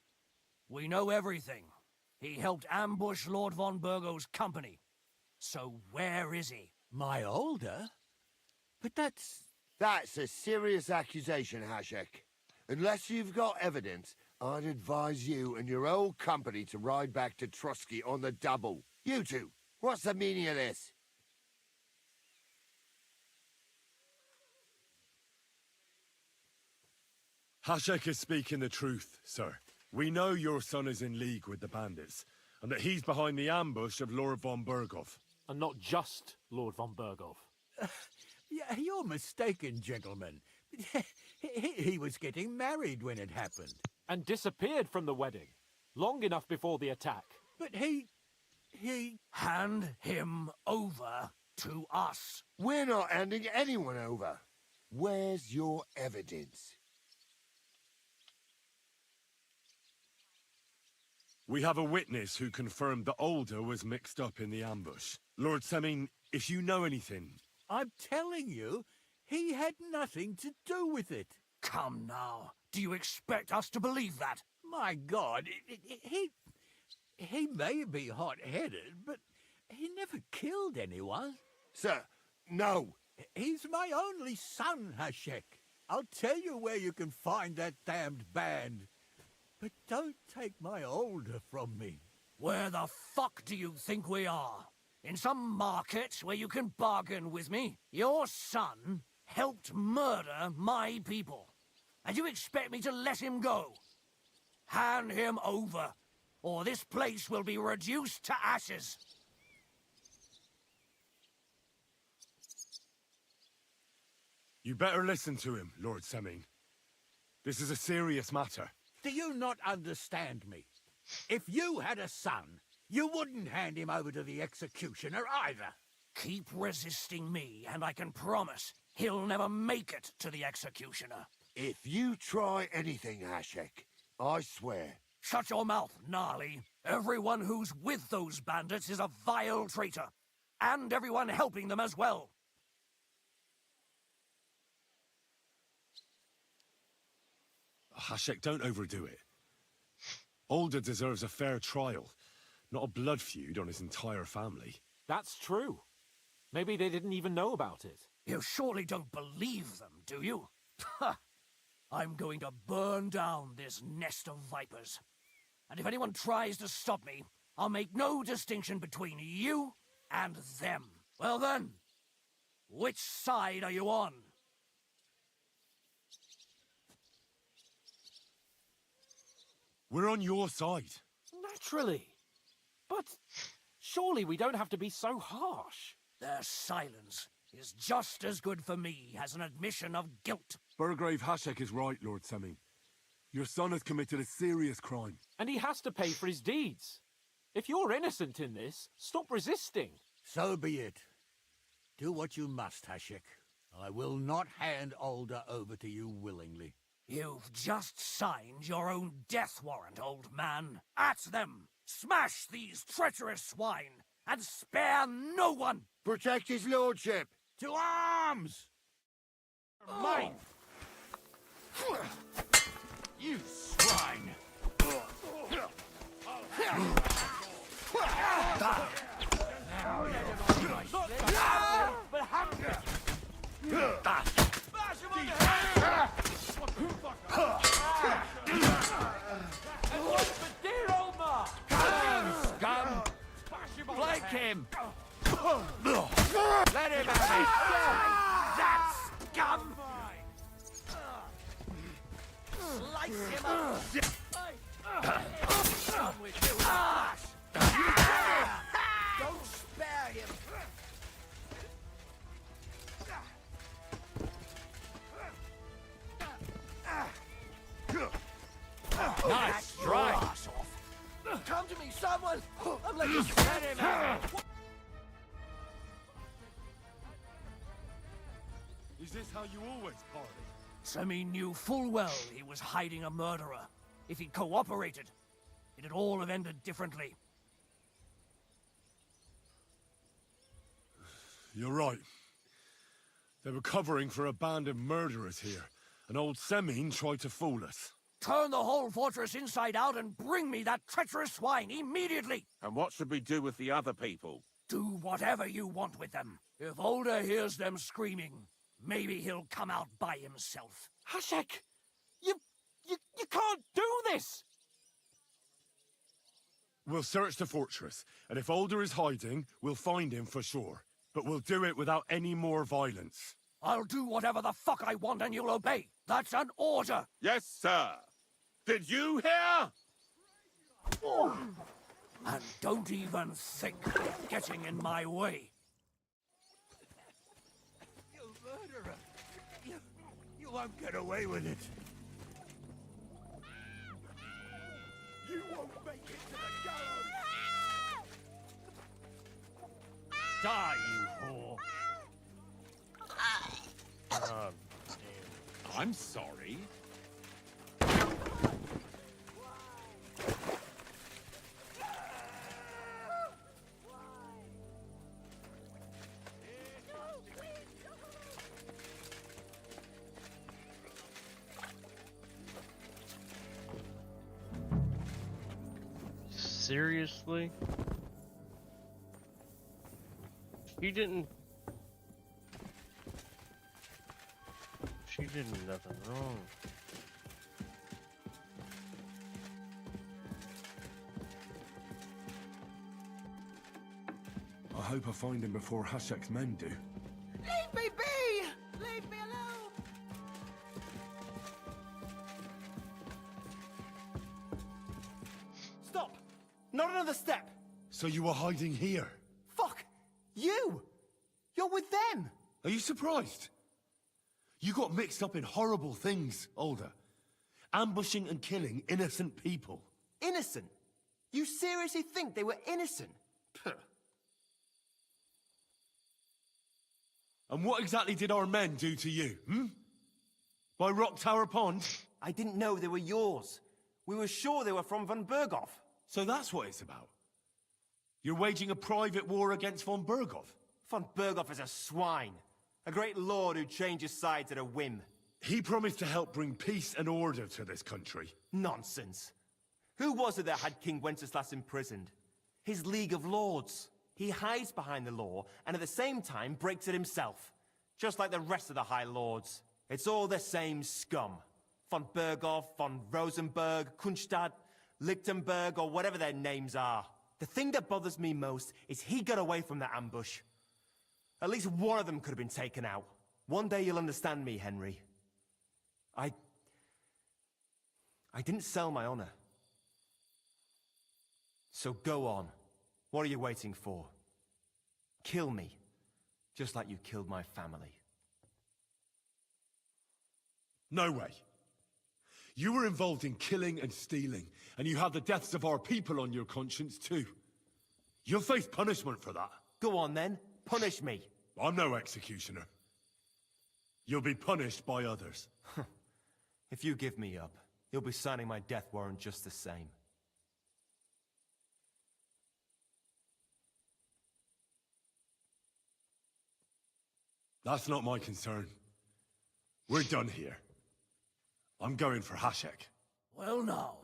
We know everything. He helped ambush Lord von Bergow's company. So where is he? My Older? But that's... That's a serious accusation, Hashek. Unless you've got evidence, I'd advise you and your old company to ride back to Trotsky on the double. You two, what's the meaning of this? Hashek is speaking the truth, sir. We know your son is in league with the bandits, and that he's behind the ambush of Lord von Bergow. And not just Lord von Bergow. Yeah, you're mistaken, gentlemen. He was getting married when it happened. And disappeared from the wedding, long enough before the attack. But he... Hand him over to us. We're not handing anyone over. Where's your evidence? We have a witness who confirmed that Older was mixed up in the ambush. Lord Semine, if you know anything... I'm telling you, he had nothing to do with it. Come now. Do you expect us to believe that? My God, he may be hot-headed, but he never killed anyone. Sir, no. He's my only son, Hashek. I'll tell you where you can find that damned band. But don't take my Older from me. Where the fuck do you think we are? In some market where you can bargain with me? Your son helped murder my people. And you expect me to let him go? Hand him over, or this place will be reduced to ashes. You better listen to him, Lord Semine. This is a serious matter. Do you not understand me? If you had a son, you wouldn't hand him over to the executioner either. Keep resisting me, and I can promise he'll never make it to the executioner. If you try anything, Hashek, I swear. Shut your mouth, Gnarly. Everyone who's with those bandits is a vile traitor. And everyone helping them as well. Hashek, don't overdo it. Older deserves a fair trial, not a blood feud on his entire family. That's true. Maybe they didn't even know about it. You surely don't believe them, do you? I'm going to burn down this nest of vipers. And if anyone tries to stop me, I'll make no distinction between you and them. Well then, which side are you on? We're on your side. Naturally. But surely we don't have to be so harsh. Their silence is just as good for me as an admission of guilt. Burgrave Hashek is right, Lord Semine. Your son has committed a serious crime. And he has to pay for his deeds. If you're innocent in this, stop resisting. So be it. Do what you must, Hashek. I will not hand Older over to you willingly. You've just signed your own death warrant, old man. At them! Smash these treacherous swine, and spare no one! Protect his lordship! To arms! Mine! You swine! But hunger! Scum! Flank him! Let him have it! That scum! Slice him up! Don't spare him! ass off. Come to me, someone! I'm like a steady man. Is this how you always party? Semi knew full well he was hiding a murderer. If he'd cooperated, it'd all have ended differently. You're right. They were covering for a band of murderers here, and old Semine tried to fool us. Turn the whole fortress inside out and bring me that treacherous swine immediately! And what should we do with the other people? Do whatever you want with them. If Older hears them screaming, maybe he'll come out by himself. Hashek! You can't do this! We'll search the fortress, and if Older is hiding, we'll find him for sure. But we'll do it without any more violence. I'll do whatever the fuck I want and you'll obey. That's an order! Yes, sir. Did you hear? And don't even think of getting in my way. You murderer! You won't get away with it. You won't make it to the gallows! Die, you whore! God I'm sorry. Seriously? He didn't... She did nothing wrong. I hope I find him before Hashek's men do. Leave me be! Leave me alone! Stop! Not another step! So you were hiding here? Fuck! You! You're with them! Are you surprised? You got mixed up in horrible things, Older. Ambushing and killing innocent people. Innocent? You seriously think they were innocent? Puh. And what exactly did our men do to you, By Rock Tower Pond? I didn't know they were yours. We were sure they were from von Bergow. So that's what it's about. You're waging a private war against von Bergow. Von Bergow is a swine. A great lord who changes sides at a whim. He promised to help bring peace and order to this country. Nonsense. Who was it that had King Wenceslas imprisoned? His League of Lords. He hides behind the law, and at the same time breaks it himself. Just like the rest of the High Lords. It's all the same scum. Von Bergow, von Rosenberg, Kunstadt, Lichtenberg, or whatever their names are. The thing that bothers me most is he got away from the ambush. At least one of them could have been taken out. One day you'll understand me, Henry. I didn't sell my honor. So go on. What are you waiting for? Kill me, just like you killed my family. No way. You were involved in killing and stealing, and you have the deaths of our people on your conscience too. You'll face punishment for that. Go on then, punish me. I'm no executioner. You'll be punished by others. If you give me up, you'll be signing my death warrant just the same. That's not my concern. We're done here. I'm going for Hashek. Well now,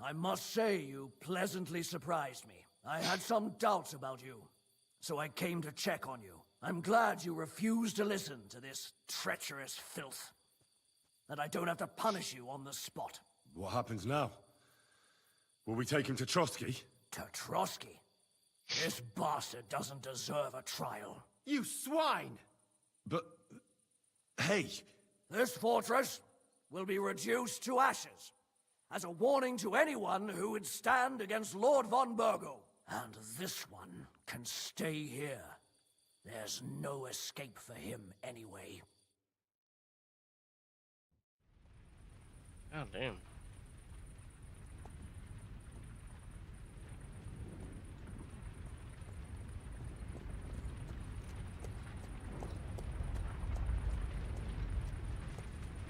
I must say you pleasantly surprised me. I had some doubts about you, so I came to check on you. I'm glad you refused to listen to this treacherous filth. That I don't have to punish you on the spot. What happens now? Will we take him to Trotsky? To Trotsky? This bastard doesn't deserve a trial. You swine! But... hey! This fortress will be reduced to ashes, as a warning to anyone who would stand against Lord von Bergow. And this one can stay here. There's no escape for him anyway. Oh, damn.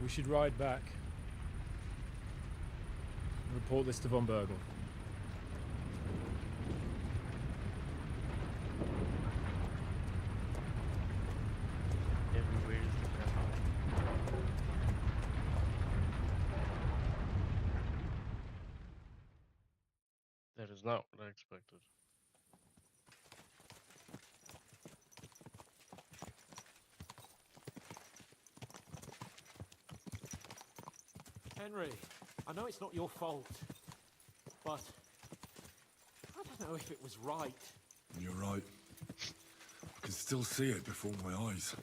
We should ride back. Report this to von Bergow. That is not what I expected. Henry, I know it's not your fault, but I don't know if it was right. You're right. I can still see it before my eyes.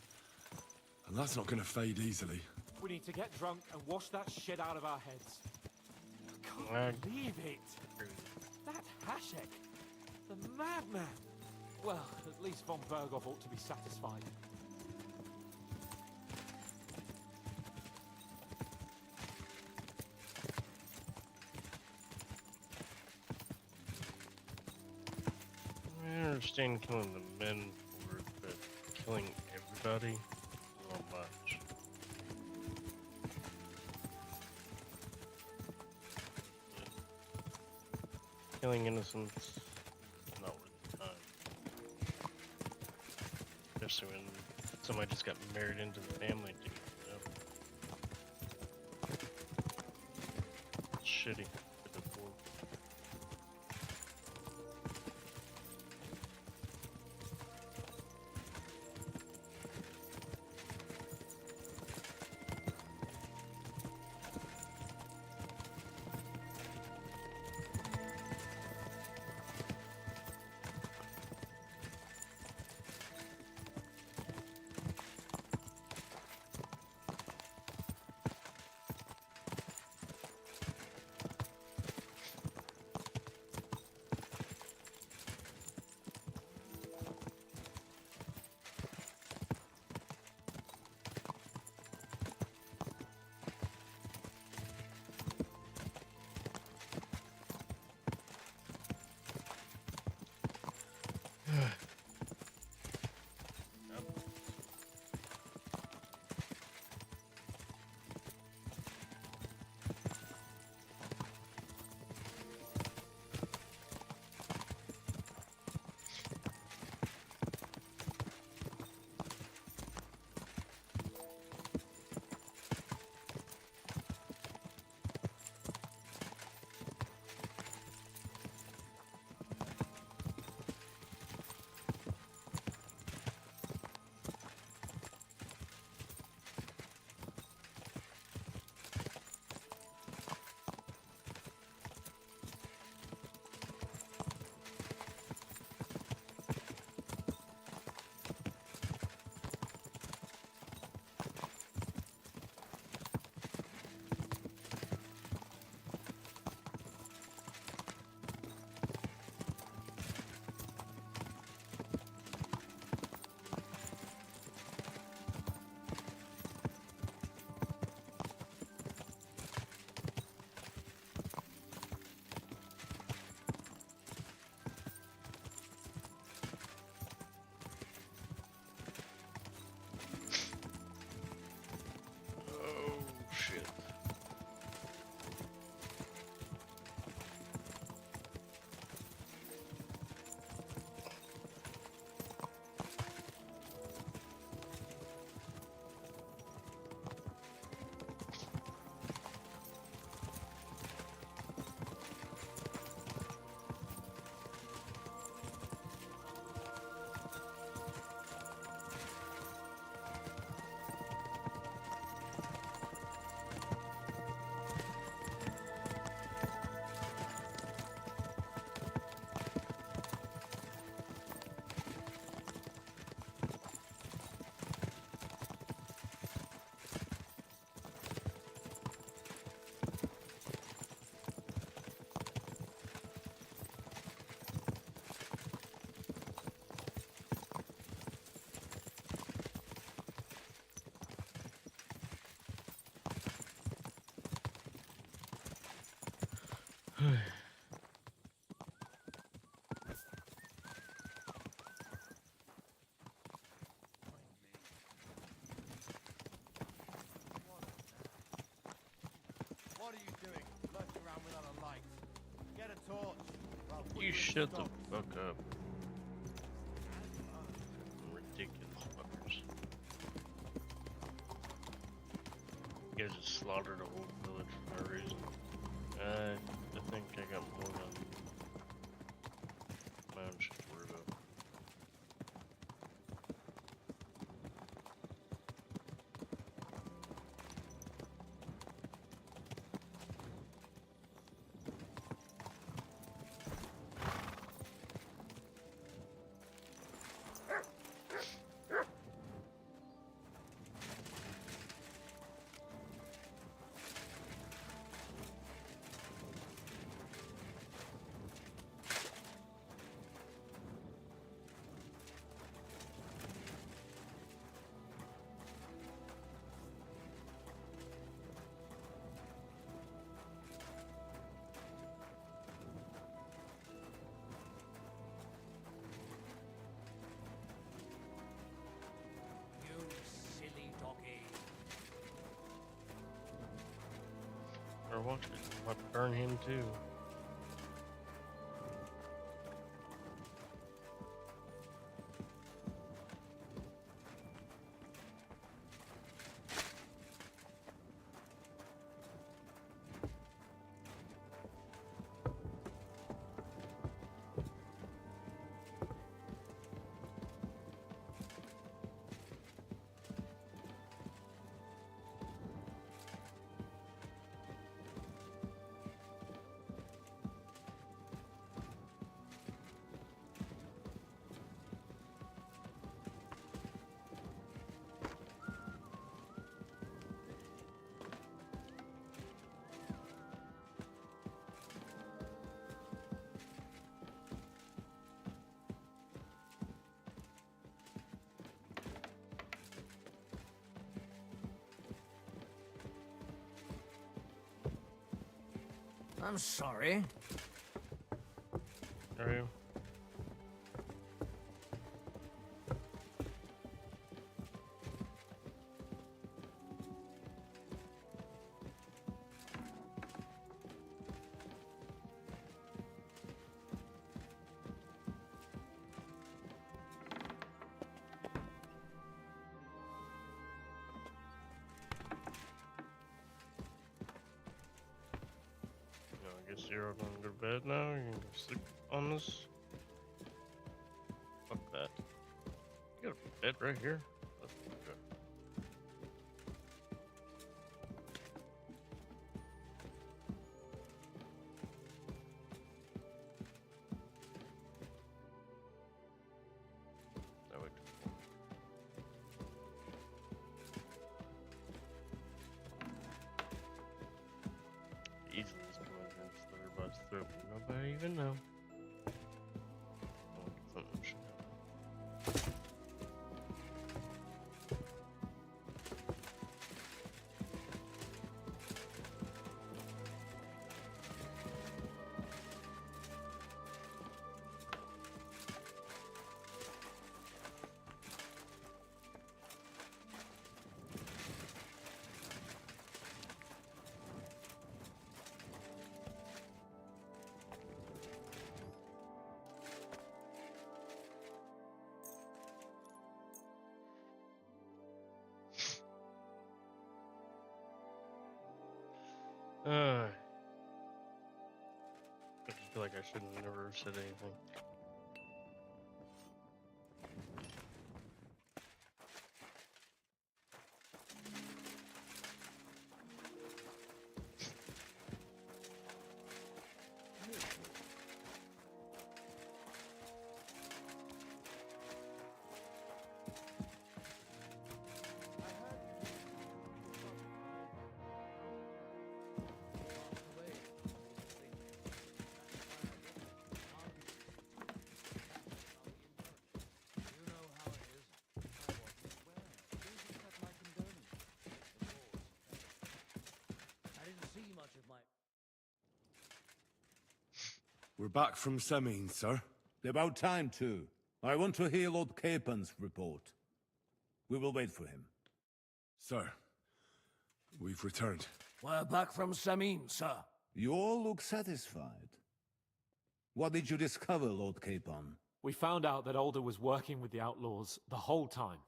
And that's not gonna fade easily. We need to get drunk and wash that shit out of our heads. I can't believe it. That Hashek, the madman. Well, at least von Bergow ought to be satisfied. I understand killing the men for it, but killing everybody? A little much. Killing innocents, not worth the time. Especially when somebody just got married into the family, dude. You know? It's shitty. shut the fuck up. Ridiculous fuckers. You guys just slaughtered a whole village for no reason. I think I got more than my own shit to worry about. Or watch it. I'm about to burn him too. I'm sorry. Are you? I guess you're gonna go to bed now. You can go sleep on this. Fuck that. You got a bed right here. That's good. That way too. Easily just come in here and slit everybody's throat. Nobody even know. Oh, something should happen. I just feel like I shouldn't have never said anything. We're back from Semine, sir. About time, too. I want to hear Lord Capen's report. We will wait for him. Sir, we've returned. We're back from Semine, sir. You all look satisfied. What did you discover, Lord Capon? We found out that Alder was working with the outlaws the whole time,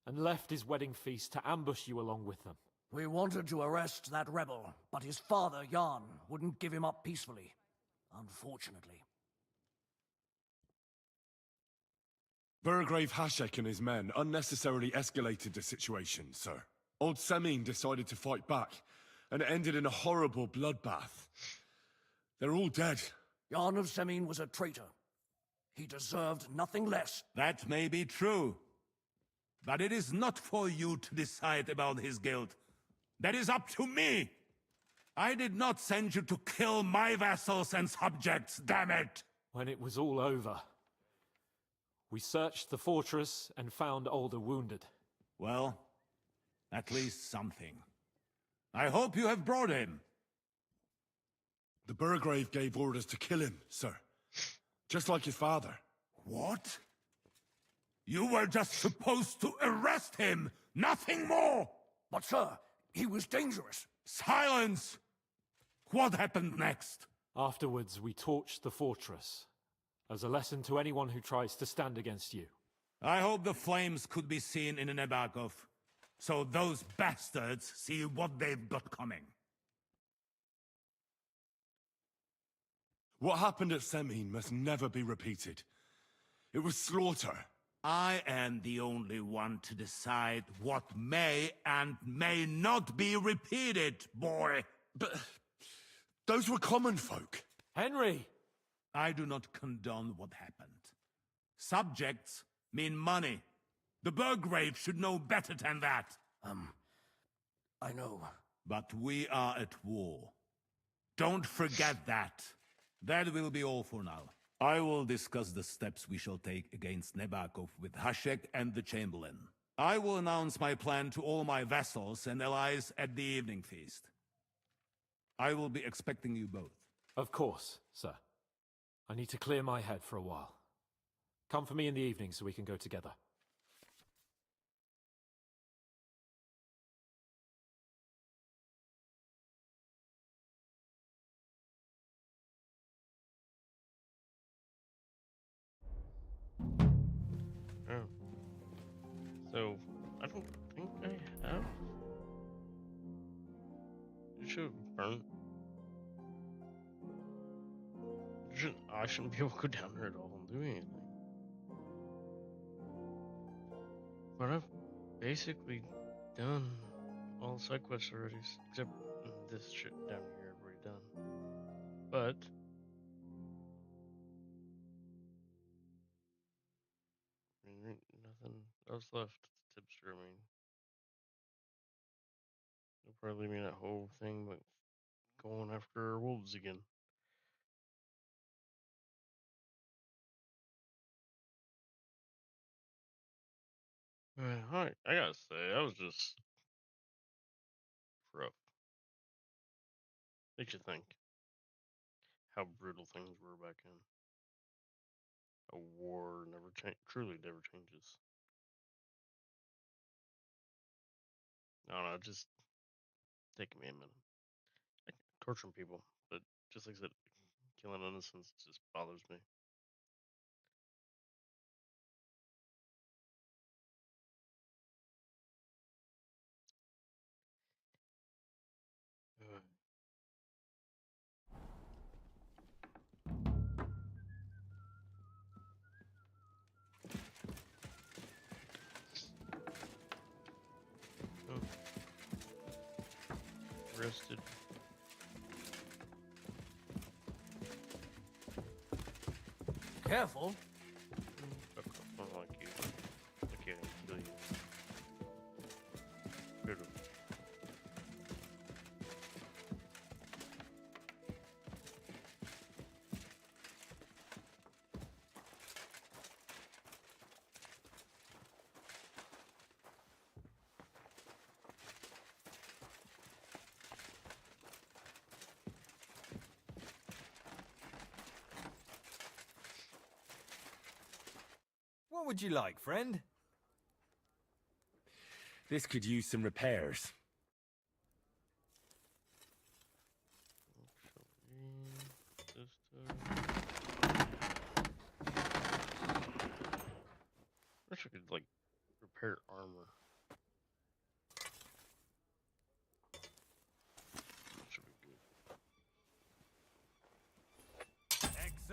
and left his wedding feast to ambush you along with them. We wanted to arrest that rebel, but his father, Jan, wouldn't give him up peacefully. Unfortunately. Burgrave Hashek and his men unnecessarily escalated the situation, sir. Old Semin decided to fight back, and it ended in a horrible bloodbath. They're all dead. Jan of Semin was a traitor. He deserved nothing less. That may be true. But it is not for you to decide about his guilt. That is up to me! I did not send you to kill my vassals and subjects, damn it! When it was all over, we searched the fortress and found Alder wounded. Well, at least something. I hope you have brought him. The Burgrave gave orders to kill him, sir. Just like his father. What? You were just supposed to arrest him, nothing more! But sir, he was dangerous. Silence! What happened next? Afterwards, we torched the fortress, as a lesson to anyone who tries to stand against you. I hope the flames could be seen in Nebakov, so those bastards see what they've got coming. What happened at Semin must never be repeated. It was slaughter. I am the only one to decide what may and may not be repeated, boy. But those were common folk. Henry! I do not condone what happened. Subjects mean money. The Burgrave should know better than that. I know. But we are at war. Don't forget that. That will be all for now. I will discuss the steps we shall take against Nebakov with Hashek and the Chamberlain. I will announce my plan to all my vassals and allies at the evening feast. I will be expecting you both. Of course, sir. I need to clear my head for a while. Come for me in the evening so we can go together. Oh. So, I don't think I have. You should burn. I shouldn't be able to go down there at all and do anything. But I've basically done all the side quests already, except this shit down here I've already done. But nothing else left. Tipster, I mean, they'll probably mean that whole thing, but going after wolves again. Alright, I gotta say, that was just rough. Makes you think how brutal things were back then. A war truly never changes. I don't know, just taking me a minute. Like, torturing people, but just like I said, killing innocents just bothers me. Rested. Careful. I don't like you. I can't kill you. Shoot him. What would you like, friend? This could use some repairs.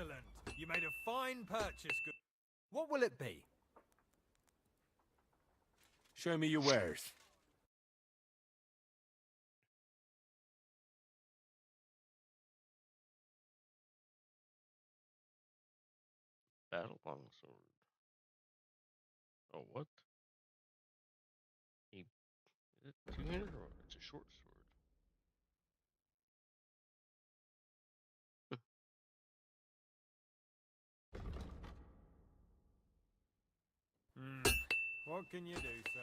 Excellent. You made a fine purchase. What will it be? Show me your wares. Battle longsword. Oh, what? Is it two-handed or it's a short sword? What can you do, sir?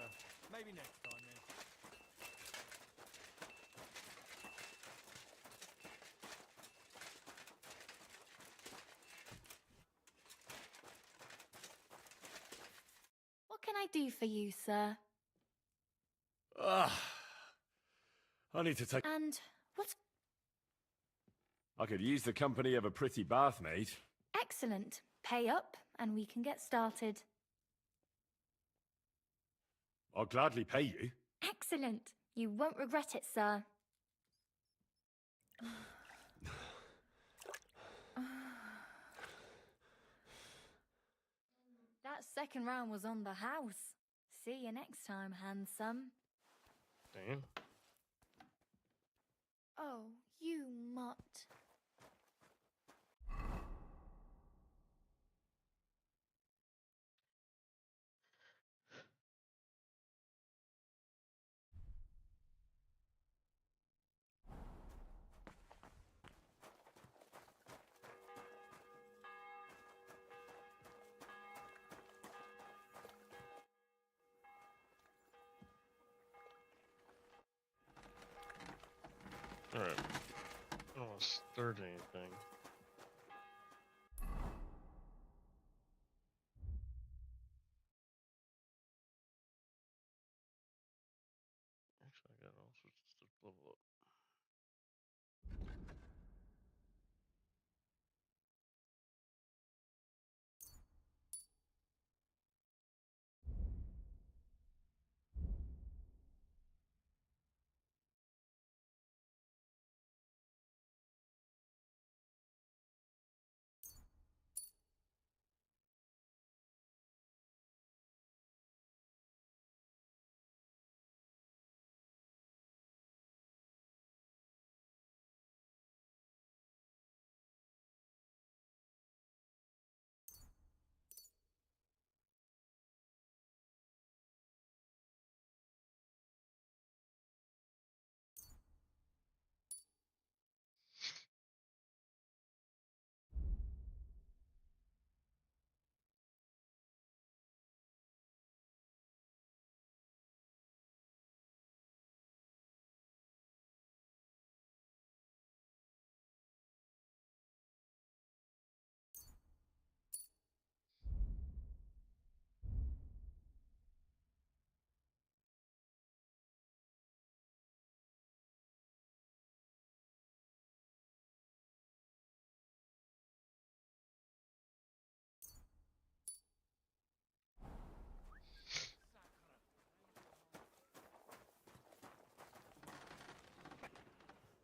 Maybe next time then. What can I do for you, sir? Ah, I need to take... And what's... I could use the company of a pretty bath maid. Excellent. Pay up, and we can get started. I'll gladly pay you. Excellent. You won't regret it, sir. That second round was on the house. See you next time, handsome. Damn. Oh, you mutt. Alright. I don't want to stir anything. Actually, I got all sorts of stuff to level up.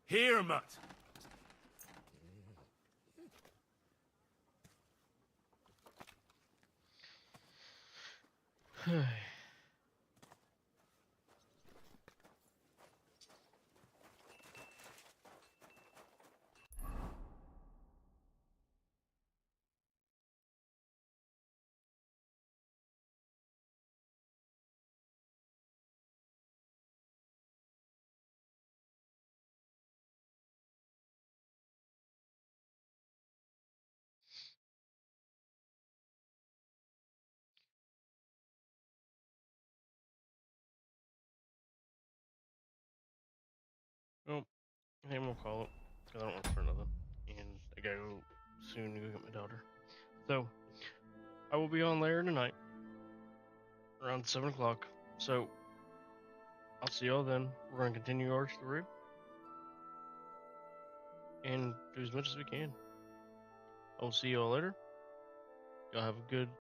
Here, mutt. Well, I think we'll call it, because I don't want for another. And I gotta go soon to go get my daughter. So, I will be on later tonight, around 7 o'clock. So, I'll see y'all then. We're gonna continue our story. And do as much as we can. I'll see y'all later. Y'all have a good